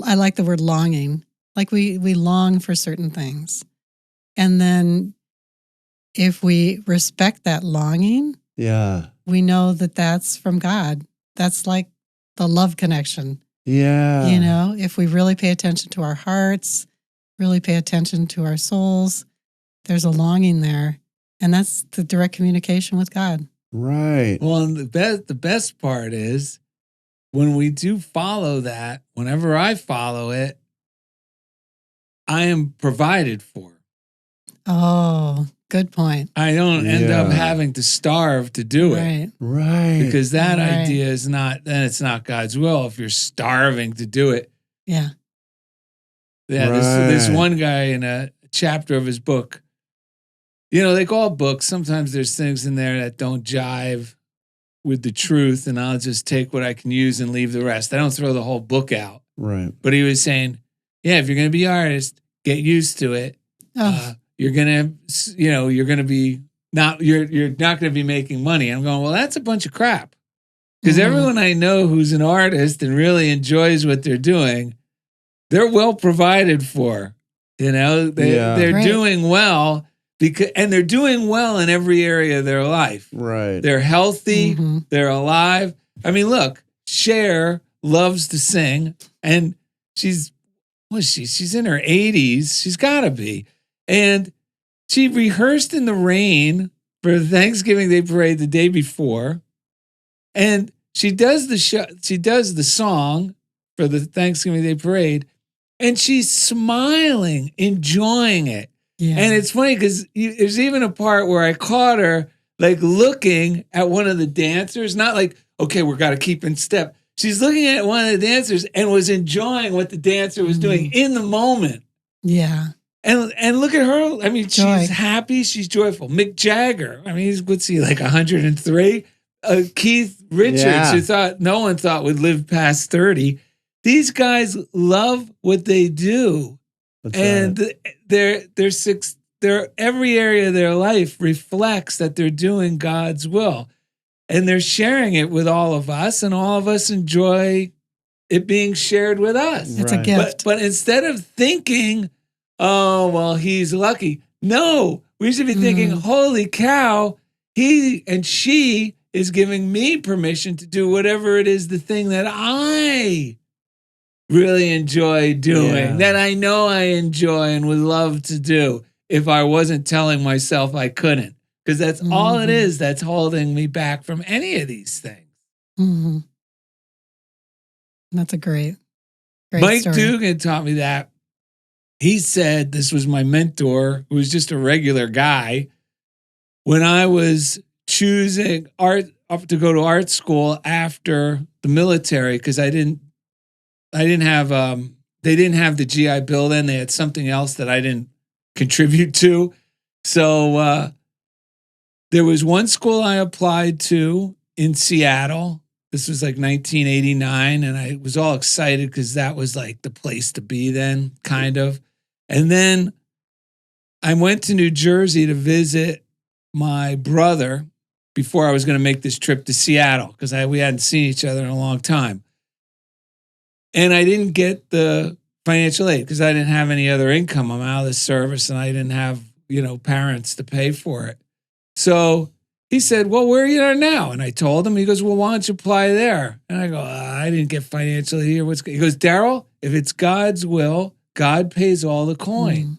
I like the word longing. Like we long for certain things. And then if we respect that longing, we know that that's from God. That's like the love connection. Yeah. You know, if we really pay attention to our hearts, really pay attention to our souls, there's a longing there. And that's the direct communication with God. Right. Well, and the best part is when we do follow that, whenever I follow it, I am provided for. Oh, good point. I don't end up having to starve to do it. Right. Because that idea is not, then it's not God's will if you're starving to do it. Yeah. Yeah. This one guy in a chapter of his book, you know, like all books, sometimes there's things in there that don't jive with the truth, and I'll just take what I can use and leave the rest. I don't throw the whole book out. Right. But he was saying, if you're going to be an artist, get used to it. You're going to, you're going to be you're not going to be making money. I'm going, well, that's a bunch of crap. Because everyone I know who's an artist and really enjoys what they're doing, they're well provided for. You know, they're doing well. And they're doing well in every area of their life. Right. They're healthy. Mm-hmm. They're alive. I mean, look, Cher loves to sing, and she's in her 80s. She's got to be. And she rehearsed in the rain for the Thanksgiving Day parade the day before. And she does the show. She does the song for the Thanksgiving Day parade, and she's smiling, enjoying it. Yeah. And it's funny because there's even a part where I caught her like looking at one of the dancers, not like, okay, we've got to keep in step. She's looking at one of the dancers and was enjoying what the dancer was doing in the moment. Yeah. And look at her. I mean, she's happy. She's joyful. Mick Jagger. I mean, what's he, like 103? Keith Richards, who no one thought would live past 30. These guys love what they do. That's their every area of their life reflects that they're doing God's will, and they're sharing it with all of us, and all of us enjoy it being shared with us. It's a gift. But instead of thinking, oh, well, he's lucky. No, we should be thinking, holy cow, he and she is giving me permission to do whatever it is, the thing that I really enjoy doing, that I know I enjoy and would love to do if I wasn't telling myself I couldn't. because that's all it is that's holding me back from any of these things. Mm-hmm. That's a great Mike story. Dugan taught me that. He said, this was my mentor, who was just a regular guy. When I was choosing art to go to art school after the military, because I didn't have they didn't have the GI Bill then. They had something else that I didn't contribute to. So there was one school I applied to in Seattle. This was like 1989, and I was all excited because that was like the place to be then, kind of. And then I went to New Jersey to visit my brother before I was going to make this trip to Seattle, because we hadn't seen each other in a long time. And I didn't get the financial aid because I didn't have any other income. I'm out of the service and I didn't have, parents to pay for it. So he said, well, where are you now? And I told him. He goes, well, why don't you apply there? And I go, I didn't get financial aid here. He goes, Darrell, if it's God's will, God pays all the coin.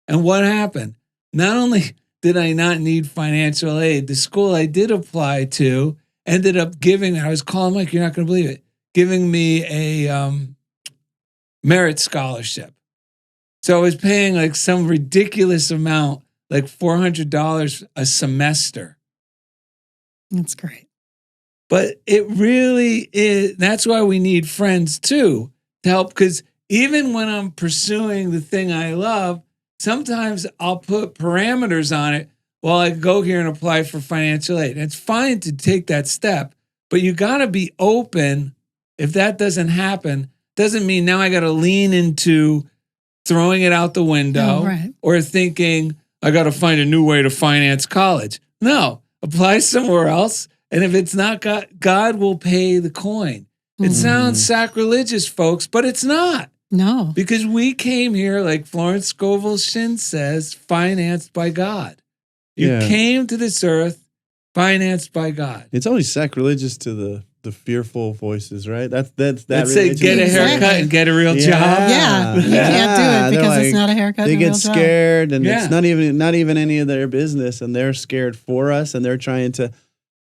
And what happened? Not only did I not need financial aid, the school I did apply to ended up giving, I was calling Mike, you're not going to believe it, giving me a merit scholarship. So I was paying like some ridiculous amount, like $400 a semester. That's great. But it really is, that's why we need friends too, to help, because even when I'm pursuing the thing I love, sometimes I'll put parameters on it while I go here and apply for financial aid. And it's fine to take that step, but you got to be open. If that doesn't happen, doesn't mean now I got to lean into throwing it out the window or thinking I got to find a new way to finance college. No, apply somewhere else. And if it's not God, God will pay the coin. It sounds sacrilegious, folks, but it's not. No. Because we came here, like Florence Scovel Shinn says, financed by God. You came to this earth financed by God. It's only sacrilegious to the fearful voices, right? That's that. Let's say get a haircut and get a real job. Yeah, you can't do it because like, it's not a haircut. They and a get real job. scared, and it's not even any of their business, and they're scared for us, and they're trying to,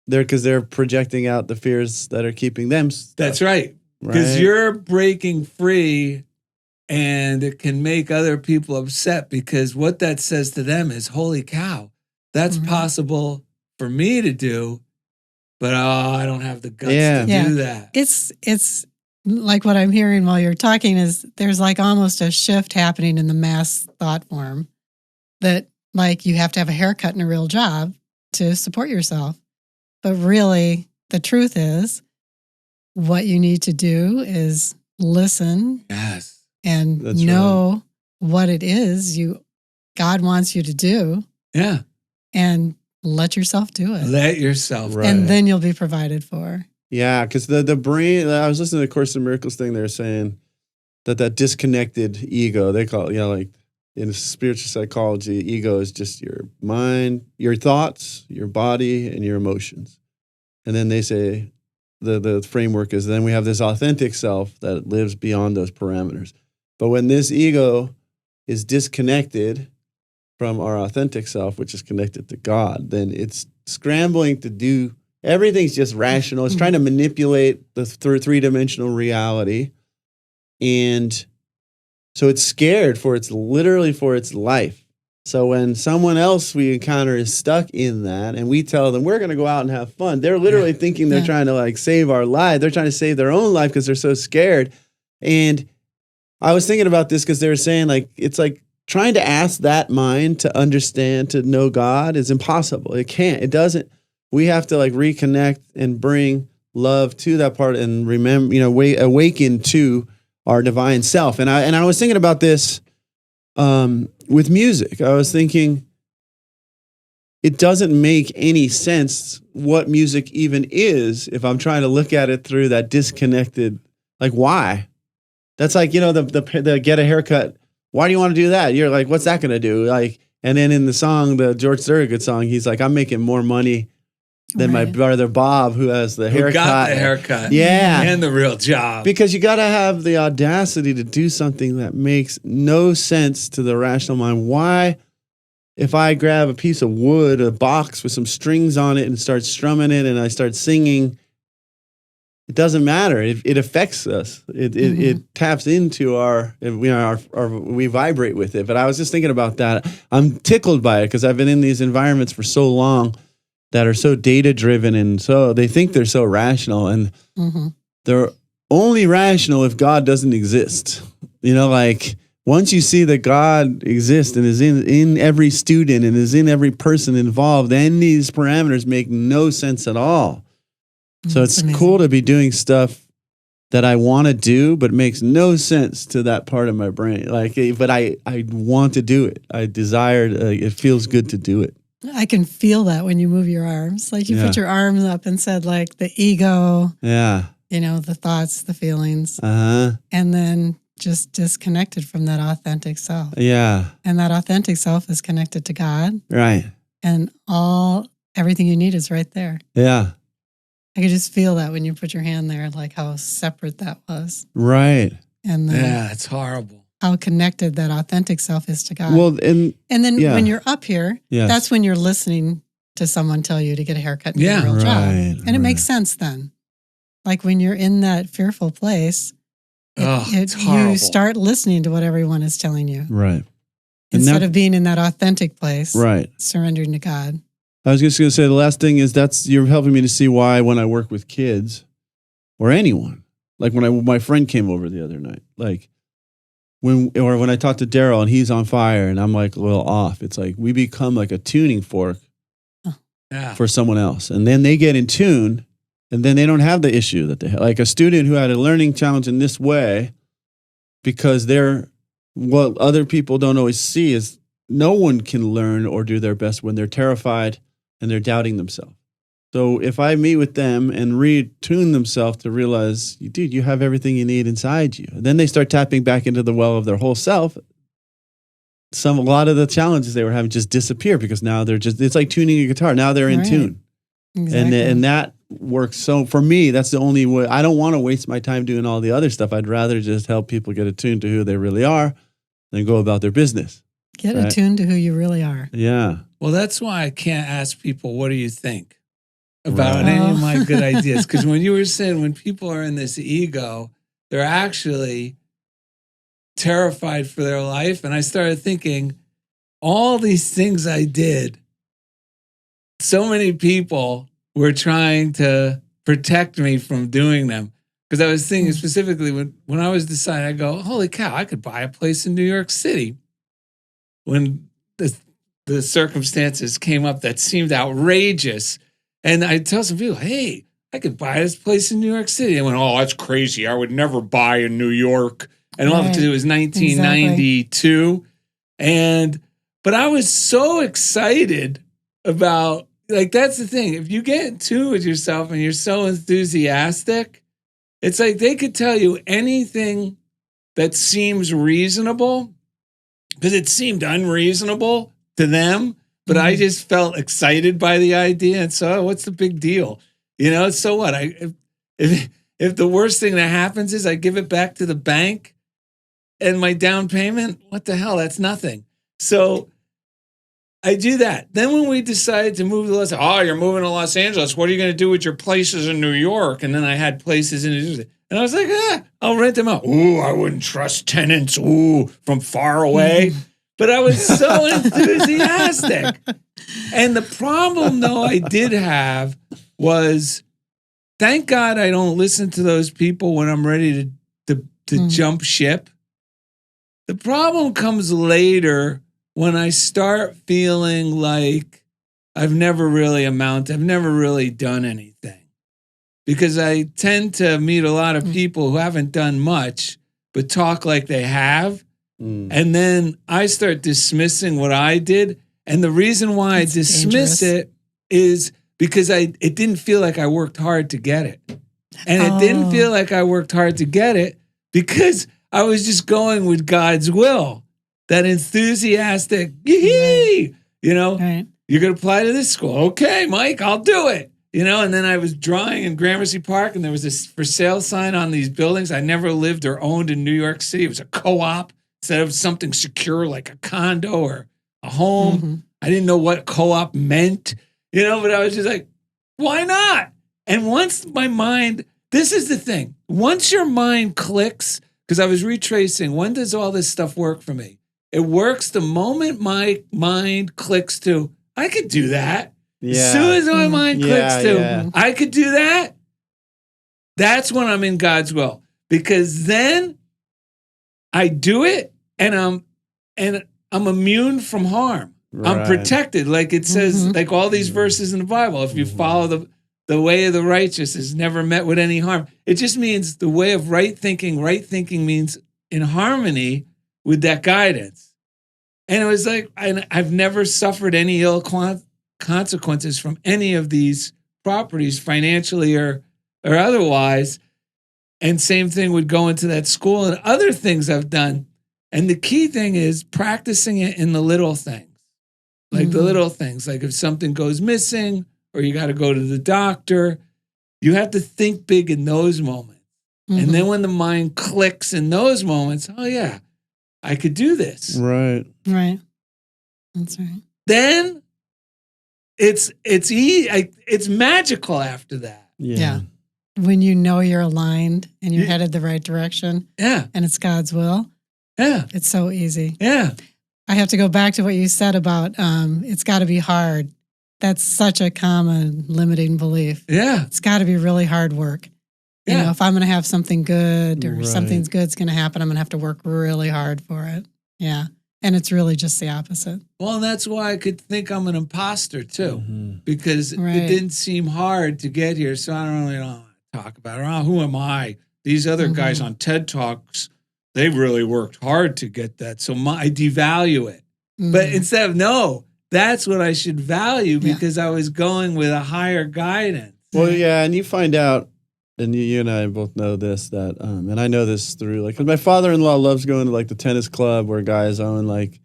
because they're projecting out the fears that are keeping them stuck. That's right. Because you're breaking free, and it can make other people upset, because what that says to them is, holy cow, that's possible for me to do, but I don't have the guts to do that. It's like what I'm hearing while you're talking is there's like almost a shift happening in the mass thought form that like you have to have a haircut and a real job to support yourself. But really, the truth is what you need to do is listen and know what it is God wants you to do. Yeah. And let yourself do it. Let yourself. Right. And then you'll be provided for. Yeah, because the brain, I was listening to the Course in Miracles thing, they were saying that disconnected ego, they call it, like in spiritual psychology, ego is just your mind, your thoughts, your body, and your emotions. And then they say the framework is then we have this authentic self that lives beyond those parameters. But when this ego is disconnected from our authentic self, which is connected to God, then it's scrambling to do, everything's just rational. It's trying to manipulate the three-dimensional reality. And so it's scared for its life. So when someone else we encounter is stuck in that and we tell them we're going to go out and have fun, they're literally thinking they're trying to like save our life. They're trying to save their own life because they're so scared. And I was thinking about this because they were saying like, it's like, trying to ask that mind to understand, to know God is impossible. It can't. It doesn't. We have to like reconnect and bring love to that part and remember, awaken to our divine self. And I was thinking about this with music. I was thinking it doesn't make any sense what music even is if I'm trying to look at it through that disconnected. Like why? That's like the get a haircut. Why do you want to do that? You're like, what's that going to do? Like, and then in the song, the George Thorogood song, he's like, I'm making more money than my brother Bob, who has the haircut. Got the haircut. Yeah. And the real job. Because you got to have the audacity to do something that makes no sense to the rational mind. Why if I grab a piece of wood, a box with some strings on it and start strumming it and I start singing, it doesn't matter. It affects us. It taps into we vibrate with it. But I was just thinking about that. I'm tickled by it because I've been in these environments for so long that are so data driven, and so they think they're so rational, and they're only rational if God doesn't exist. Like once you see that God exists and is in every student and is in every person involved, then these parameters make no sense at all. So it's cool to be doing stuff that I want to do, but it makes no sense to that part of my brain. But I want to do it. I desire it feels good to do it. I can feel that when you move your arms. Like you put your arms up and said like the ego. Yeah. The thoughts, the feelings. And then just disconnected from that authentic self. Yeah. And that authentic self is connected to God. Right. And everything you need is right there. Yeah. I could just feel that when you put your hand there, like how separate that was. Right. And then Yeah, it's horrible. how connected that authentic self is to God. Well, and then when you're up here, Yes. that's when you're listening to someone tell you to get a haircut and get a real job. And it makes sense then. Like when you're in that fearful place, it's horrible. you start listening to what everyone is telling you. Right. Instead of being in that authentic place, right. surrendering to God. I was just going to say the last thing is you're helping me to see why when I work with kids or anyone, like when my friend came over the other night, like when I talked to Darrell and he's on fire and I'm like a little off, it's like we become like a tuning fork for someone else. And then they get in tune and then they don't have the issue that they have. Like a student who had a learning challenge in this way, because what other people don't always see is no one can learn or do their best when they're terrified and they're doubting themselves. So if I meet with them and retune themselves to realize, dude, you have everything you need inside you. And then they start tapping back into the well of their whole self. A lot of the challenges they were having just disappear because now it's like tuning a guitar. Now they're in tune. Exactly. And that works. So for me, that's the only way. I don't want to waste my time doing all the other stuff. I'd rather just help people get attuned to who they really are and go about their business. Get attuned to who you really are. Yeah. Well, that's why I can't ask people, what do you think about any of my good ideas? Because when you were saying when people are in this ego, they're actually terrified for their life. And I started thinking, all these things I did, so many people were trying to protect me from doing them. Because I was thinking specifically when I was deciding, I go, holy cow, I could buy a place in New York City. When the circumstances came up that seemed outrageous. And I tell some people, hey, I could buy this place in New York City. And went, oh, that's crazy. I would never buy in New York. And all because it was 1992. Exactly. But I was so excited about, like, that's the thing. If you get in tune with yourself and you're so enthusiastic, it's like they could tell you anything that seems reasonable because it seemed unreasonable to them, but I just felt excited by the idea. And so, what's the big deal? So what? If the worst thing that happens is I give it back to the bank and my down payment, what the hell? That's nothing. So I do that. Then when we decided to move to Los Angeles, you're moving to Los Angeles. What are you going to do with your places in New York? And then I had places in New Jersey. And I was like, I'll rent them out. Ooh, I wouldn't trust tenants. From far away. But I was so enthusiastic. And the problem, though, I did have was, thank God I don't listen to those people when I'm ready to jump ship. The problem comes later when I start feeling like I've never really done anything. Because I tend to meet a lot of people who haven't done much, but talk like they have. And then I start dismissing what I did. And the reason why I dismiss it is because it didn't feel like I worked hard to get it. And it didn't feel like I worked hard to get it because I was just going with God's will. That enthusiastic, yee-hee, you're going to apply to this school. Okay, Mike, I'll do it. And then I was drawing in Gramercy Park and there was this for sale sign on these buildings I never lived or owned in New York City. It was a co-op instead of something secure like a condo or a home. Mhm. I didn't know what co-op meant, but I was just like, why not? And once my mind, this is the thing. Once your mind clicks, because I was retracing, when does all this stuff work for me? It works the moment my mind clicks to, I could do that. As soon as my mind clicks to, I could do that, that's when I'm in God's will. Because then I do it and I'm immune from harm. Right. I'm protected. Like it says, like all these verses in the Bible, if you follow the way of the righteous is never met with any harm. It just means the way of right thinking. Right thinking means in harmony with that guidance. And it was like, I've never suffered any ill consequences from any of these properties, financially or otherwise. And same thing would go into that school and other things I've done. And the key thing is practicing it in the little things, like the little things, like if something goes missing or you got to go to the doctor, you have to think big in those moments. And then when the mind clicks in those moments, oh yeah, I could do this. Right. Right. That's right. Then it's magical after that. Yeah. When you know you're aligned and you're headed the right direction. Yeah. And it's God's will. Yeah. It's so easy. Yeah. I have to go back to what you said about it's got to be hard. That's such a common limiting belief. Yeah. It's got to be really hard work. You know, if I'm going to have something good or something's good's going to happen, I'm going to have to work really hard for it. Yeah. And it's really just the opposite. Well, that's why I could think I'm an imposter too, because it Right. didn't seem hard to get here. So I don't really want to talk about it. Oh, who am I? These other guys on TED Talks, they really worked hard to get that. So I devalue it. But instead of, no, that's what I should value because I was going with a higher guidance. Well, yeah, and you find out, and you and I both know this, that, and I know this through, like, 'cause my father-in-law loves going to, like, the tennis club where guys own, like,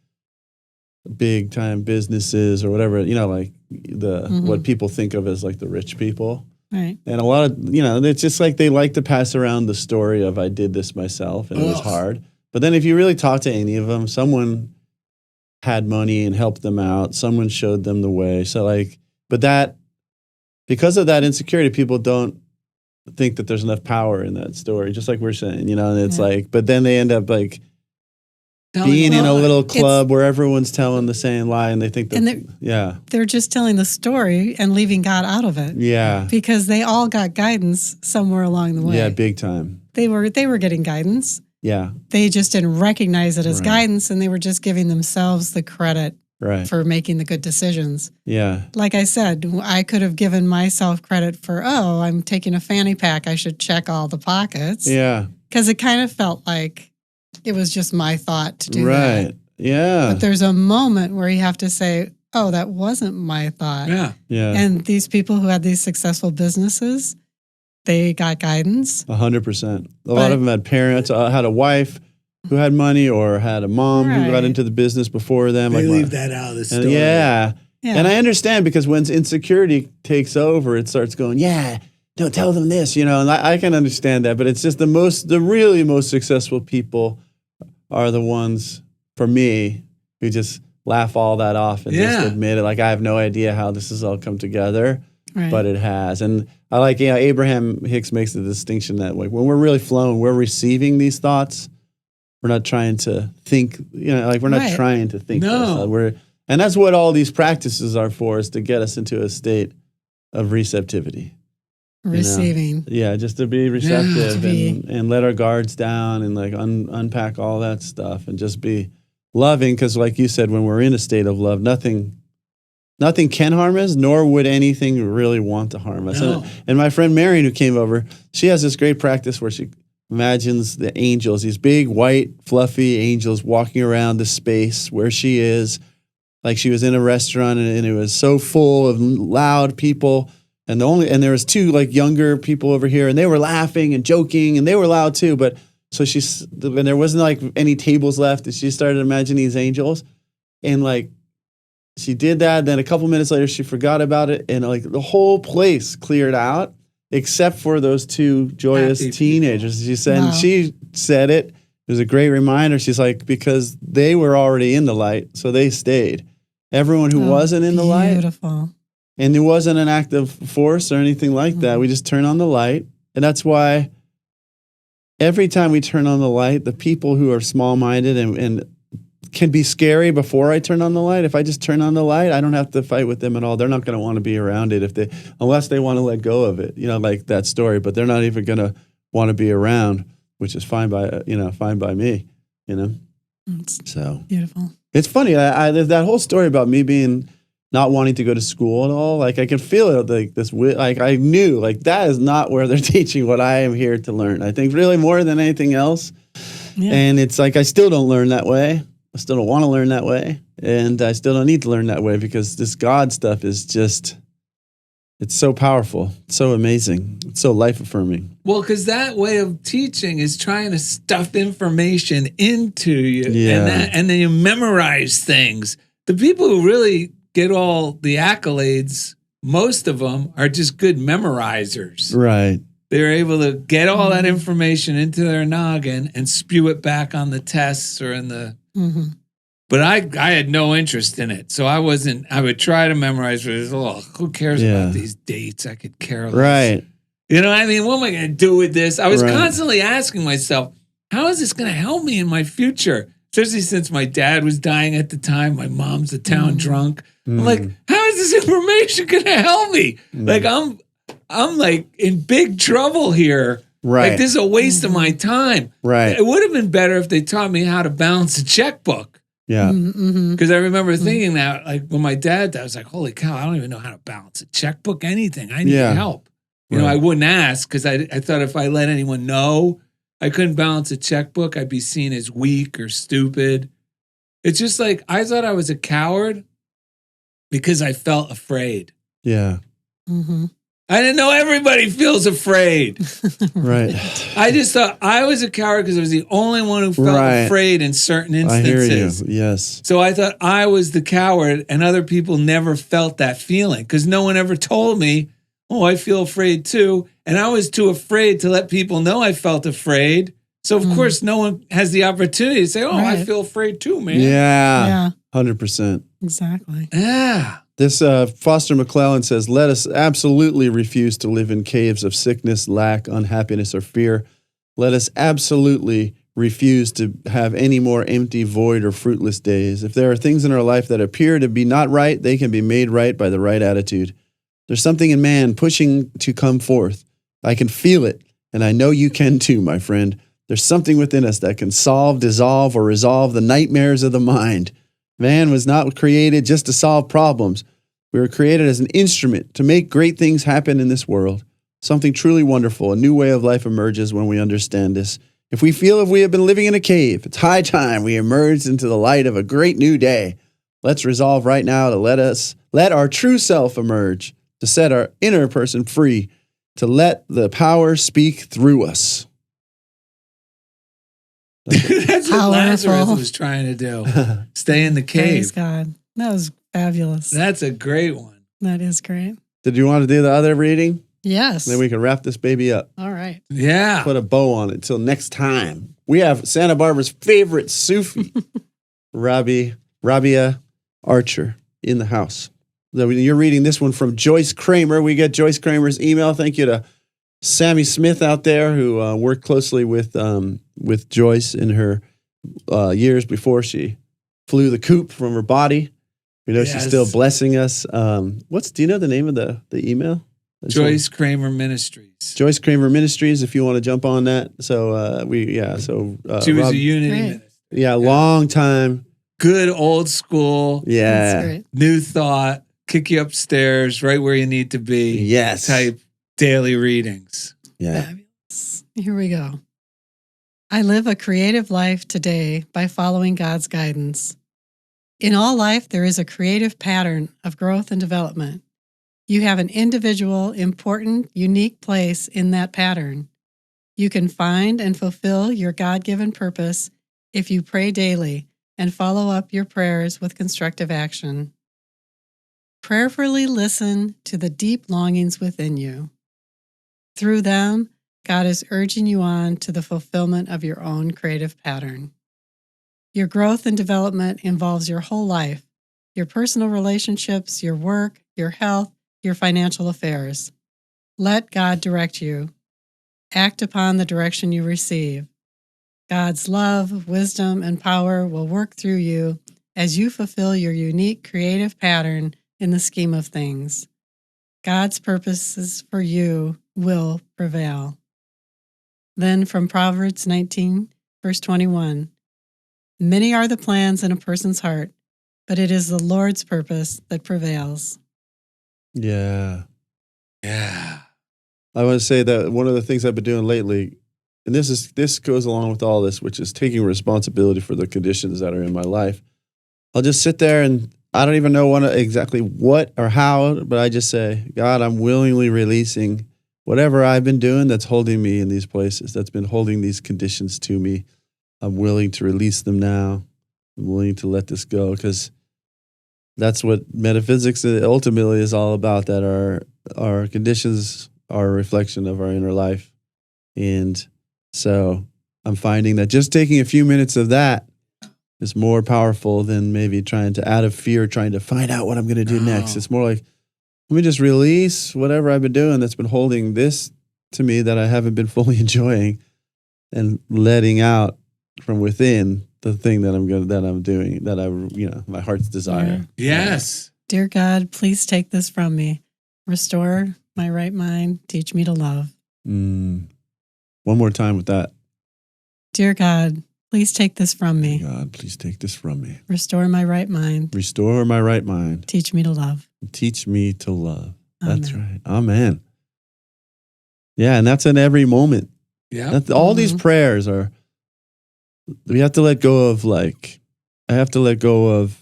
big-time businesses or whatever, like, what people think of as, like, the rich people. Right. And a lot of, it's just like they like to pass around the story of I did this myself and it was hard. But then if you really talk to any of them, someone had money and helped them out. Someone showed them the way. So, like, because of that insecurity, people don't think that there's enough power in that story, just like we're saying, and it's like, but then they end up like being in a little club where everyone's telling the same lie and they think that, they're just telling the story and leaving God out of it. Yeah. Because they all got guidance somewhere along the way. Yeah, big time. They were getting guidance. Yeah. They just didn't recognize it as guidance and they were just giving themselves the credit for making the good decisions. Yeah. Like I said, I could have given myself credit for, I'm taking a fanny pack. I should check all the pockets. Yeah. Because it kind of felt like it was just my thought to do that. Right. Yeah. But there's a moment where you have to say, that wasn't my thought. Yeah. Yeah. And these people who had these successful businesses, they got guidance. 100%. A lot of them had parents, had a wife who had money or had a mom who got into the business before them. They leave that out of the story. Yeah. And I understand because when insecurity takes over, it starts going, don't tell them this, and I can understand that. But it's just the really most successful people are the ones, for me, who just laugh all that off and just admit it. Like, I have no idea how this has all come together, but it has. And I like, Abraham Hicks makes the distinction that, like, when we're really flowing, we're receiving these thoughts. We're not trying to think, we're not trying to think. No. And that's what all these practices are for, is to get us into a state of receptivity. Receiving. Yeah, just to be receptive and let our guards down and like unpack all that stuff and just be loving. Because like you said, when we're in a state of love, nothing can harm us, nor would anything really want to harm us. No. And my friend Marion, who came over, she has this great practice where she imagines the angels, these big, white, fluffy angels walking around the space where she is. Like she was in a restaurant and it was so full of loud people. And there was two like younger people over here and they were laughing and joking and they were loud too. But so when there wasn't like any tables left, and she started imagining these angels and like she did that. Then a couple minutes later, she forgot about it. And like the whole place cleared out except for those two joyous teenagers. She said, and she said it. It was a great reminder. She's like, because they were already in the light, so they stayed. everyone who wasn't in the light. Beautiful. And it wasn't an act of force or anything like that. We just turn on the light. And that's why every time we turn on the light, the people who are small-minded and can be scary before I turn on the light. If I just turn on the light, I don't have to fight with them at all. They're not going to want to be around it unless they want to let go of it, like that story. But they're not even going to want to be around, which is fine by me, So Beautiful. it's funny. There's that whole story about me being not wanting to go to school and all. Like I can feel it, like this. Like I knew, like that is not where they're teaching what I am here to learn. I think really more than anything else. Yeah. And it's like I still don't learn that way. I still don't want to learn that way. And I still don't need to learn that way because this God stuff is just, it's so powerful. It's so amazing. It's so life-affirming. Well, because that way of teaching is trying to stuff information into you. Yeah. And then you memorize things. The people who really get all the accolades, most of them are just good memorizers. Right. They're able to get all that information into their noggin and spew it back on the tests or in the... Mm-hmm. But I had no interest in it. So I would try to memorize, but who cares about these dates? I could care less. Right. You know what I mean? What am I going to do with this? I was constantly asking myself, how is this going to help me in my future? Especially since my dad was dying at the time. My mom's a town drunk. I'm like, how is this information going to help me? Like I'm like in big trouble here. Right. Like this is a waste of my time. Right. It would have been better if they taught me how to balance a checkbook. Yeah. Because I remember thinking that, like when my dad died, I was like, holy cow, I don't even know how to balance a checkbook, anything. I need help. You know, I wouldn't ask because I thought if I let anyone know I couldn't balance a checkbook, I'd be seen as weak or stupid. It's just like I thought I was a coward because I felt afraid. Yeah. Mm-hmm. I didn't know everybody feels afraid. Right. I just thought I was a coward because I was the only one who felt afraid in certain instances. I hear you. Yes. So I thought I was the coward and other people never felt that feeling because no one ever told me, oh, I feel afraid too. And I was too afraid to let people know I felt afraid. So, of course, no one has the opportunity to say, oh, I feel afraid too, man. Yeah. 100%. Exactly. Yeah. This Foster McClellan says, let us absolutely refuse to live in caves of sickness, lack, unhappiness, or fear. Let us absolutely refuse to have any more empty, void, or fruitless days. If there are things in our life that appear to be not right, they can be made right by the right attitude. There's something in man pushing to come forth. I can feel it, and I know you can too, my friend. There's something within us that can solve, dissolve, or resolve the nightmares of the mind. Man was not created just to solve problems. We were created as an instrument to make great things happen in this world. Something truly wonderful, a new way of life emerges when we understand this. If we feel we have been living in a cave, it's high time we emerge into the light of a great new day. Let's resolve right now to let our true self emerge, to set our inner person free, to let the power speak through us. That's what Lazarus was trying to do. Stay in the cave. Praise God. That was fabulous. That's a great one. That is great. Did you want to do the other reading? Yes. Then we can wrap this baby up. All right. Yeah. Put a bow on it till next time. We have Santa Barbara's favorite Sufi, Rabiah Archer, in the house. So you're reading this one from Joyce Kramer. We get Joyce Kramer's email. Thank you to Sammy Smith out there who worked closely with Joyce in her years before she flew the coop from her body. We know she's still blessing us. Do you know the name of the email? Joyce Kramer Ministries. Joyce Kramer Ministries, if you want to jump on that. So she was a Unity minister. Yeah, long time. Good old school. Yeah. New thought. Kick you upstairs right where you need to be. Yes. Type daily readings. Yeah. Fabulous. Here we go. I live a creative life today by following God's guidance. In all life, there is a creative pattern of growth and development. You have an individual, important, unique place in that pattern. You can find and fulfill your God-given purpose if you pray daily and follow up your prayers with constructive action. Prayerfully listen to the deep longings within you. Through them, God is urging you on to the fulfillment of your own creative pattern. Your growth and development involves your whole life, your personal relationships, your work, your health, your financial affairs. Let God direct you. Act upon the direction you receive. God's love, wisdom, and power will work through you as you fulfill your unique creative pattern in the scheme of things. God's purposes for you will prevail. Then from Proverbs 19, verse 21, many are the plans in a person's heart, but it is the Lord's purpose that prevails. Yeah. Yeah. I want to say that one of the things I've been doing lately, and this goes along with all this, which is taking responsibility for the conditions that are in my life. I'll just sit there and I don't even know exactly what or how, but I just say, God, I'm willingly releasing whatever I've been doing that's holding me in these places, that's been holding these conditions to me. I'm willing to release them now. I'm willing to let this go, because that's what metaphysics ultimately is all about, that our conditions are a reflection of our inner life. And so I'm finding that just taking a few minutes of that is more powerful than maybe trying to, out of fear, trying to find out what I'm going to do next. It's more like, let me just release whatever I've been doing that's been holding this to me that I haven't been fully enjoying, and letting out from within the thing that I'm doing, that my heart's desire. Yes. Dear God, please take this from me. Restore my right mind. Teach me to love. One more time with that. Dear God, please take this from me. God, please take this from me. Restore my right mind. Restore my right mind. Teach me to love. Teach me to love. That's Amen. right. Amen. Yeah, and that's in every moment. Yeah. All these prayers are, we have to let go of, I have to let go of,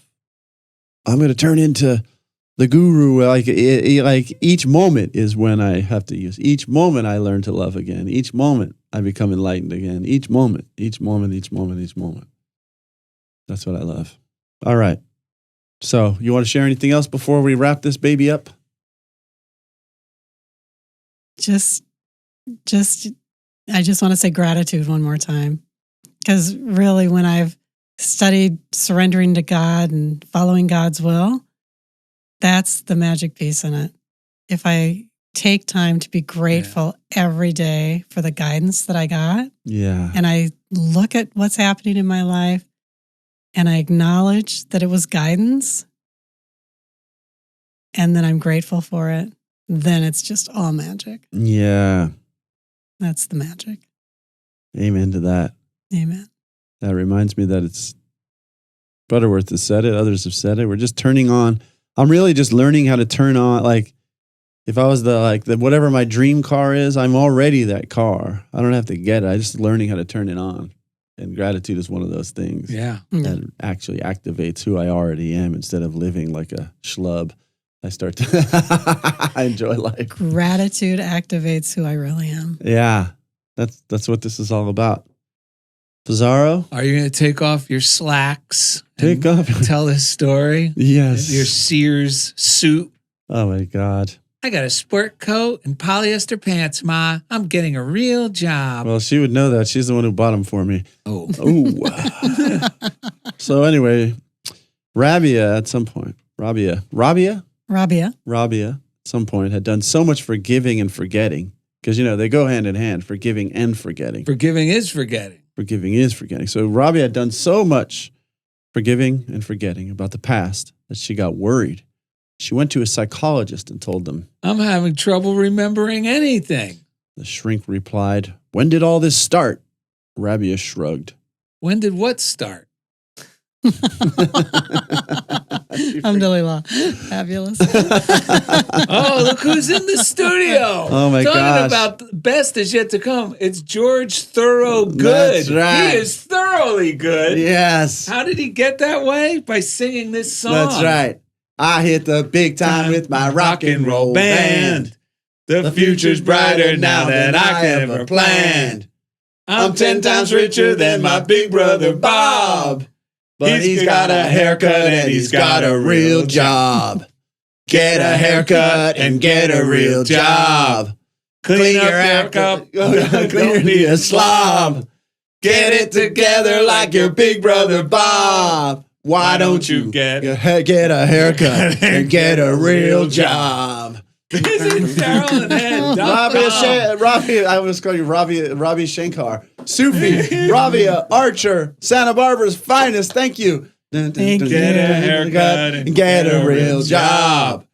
I'm going to turn into the guru. Like each moment is when I have to use. Each moment I learn to love again. Each moment I become enlightened again. Each moment. That's what I love. All right. So you want to share anything else before we wrap this baby up? I just want to say gratitude one more time. Because really, when I've studied surrendering to God and following God's will, that's the magic piece in it. If I take time to be grateful every day for the guidance that I got, and I look at what's happening in my life, and I acknowledge that it was guidance, and then I'm grateful for it, then it's just all magic. Yeah. That's the magic. Amen to that. Amen. That reminds me that it's Butterworth has said it. Others have said it. We're just turning on. I'm really just learning how to turn on. Like, if I was the whatever my dream car is, I'm already that car. I don't have to get it. I'm just learning how to turn it on. And gratitude is one of those things. Yeah. That actually activates who I already am, instead of living like a schlub. I start to I enjoy life. Gratitude activates who I really am. Yeah. That's what this is all about. Pizarro? Are you going to take off your slacks? Take off. Tell this story? Yes. Your Sears suit? Oh my God. I got a sport coat and polyester pants, Ma. I'm getting a real job. Well, she would know that. She's the one who bought them for me. Oh. So anyway, Rabiah at some point, Rabiah at some point had done so much forgiving and forgetting, because, they go hand in hand, forgiving and forgetting. Forgiving is forgetting. Forgiving is forgetting. So Rabiah had done so much forgiving and forgetting about the past that she got worried. She went to a psychologist and told them, I'm having trouble remembering anything. The shrink replied, when did all this start? Rabiah shrugged. When did what start? Alhamdulillah. Fabulous. Oh, look who's in the studio. Oh my gosh. Talking about the best is yet to come. It's George Thorogood. That's right. He is thoroughly good. Yes. How did he get that way? By singing this song. That's right. I hit the big time with my rock and roll band. The future's brighter now than I ever planned. I'm 10 times richer than my big brother Bob. But he's got a haircut and he's got a real job. Get a haircut and get a real job. Clean your haircut, don't be a slob. Get it together like your big brother Bob. Why don't you get a haircut and get a real job? Visit Darrell and Ed. Rabiah, I was calling you Rabiah Shankar. Sufi, Rabiah, Archer, Santa Barbara's finest. Thank you. Thank you. Get a haircut and get a real job.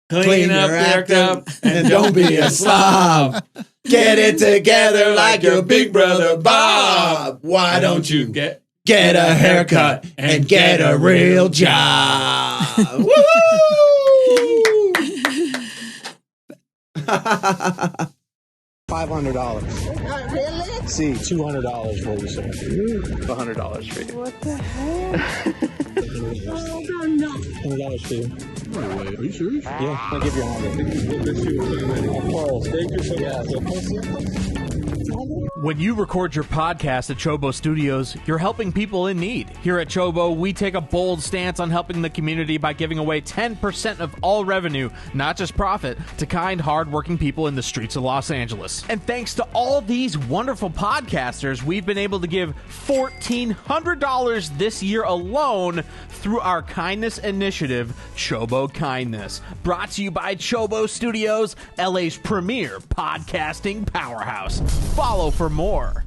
Clean up your act up and don't be a slob. Get it together like your big brother Bob. Why don't you get a haircut and get a real job? Woo! $500. Really? See, $200 for you, sir. $100 for you. What the heck? Oh, no. $100 for you. No way. Are you serious? Yeah, I'll give you $100. Of course. Thank you so much. When you record your podcast at CHOBO Studios, you're helping people in need. Here at CHOBO, we take a bold stance on helping the community by giving away 10% of all revenue, not just profit, to kind, hardworking people in the streets of Los Angeles. And thanks to all these wonderful podcasters, we've been able to give $1,400 this year alone through our kindness initiative, CHOBO Kindness. Brought to you by CHOBO Studios, LA's premier podcasting powerhouse. Follow for more.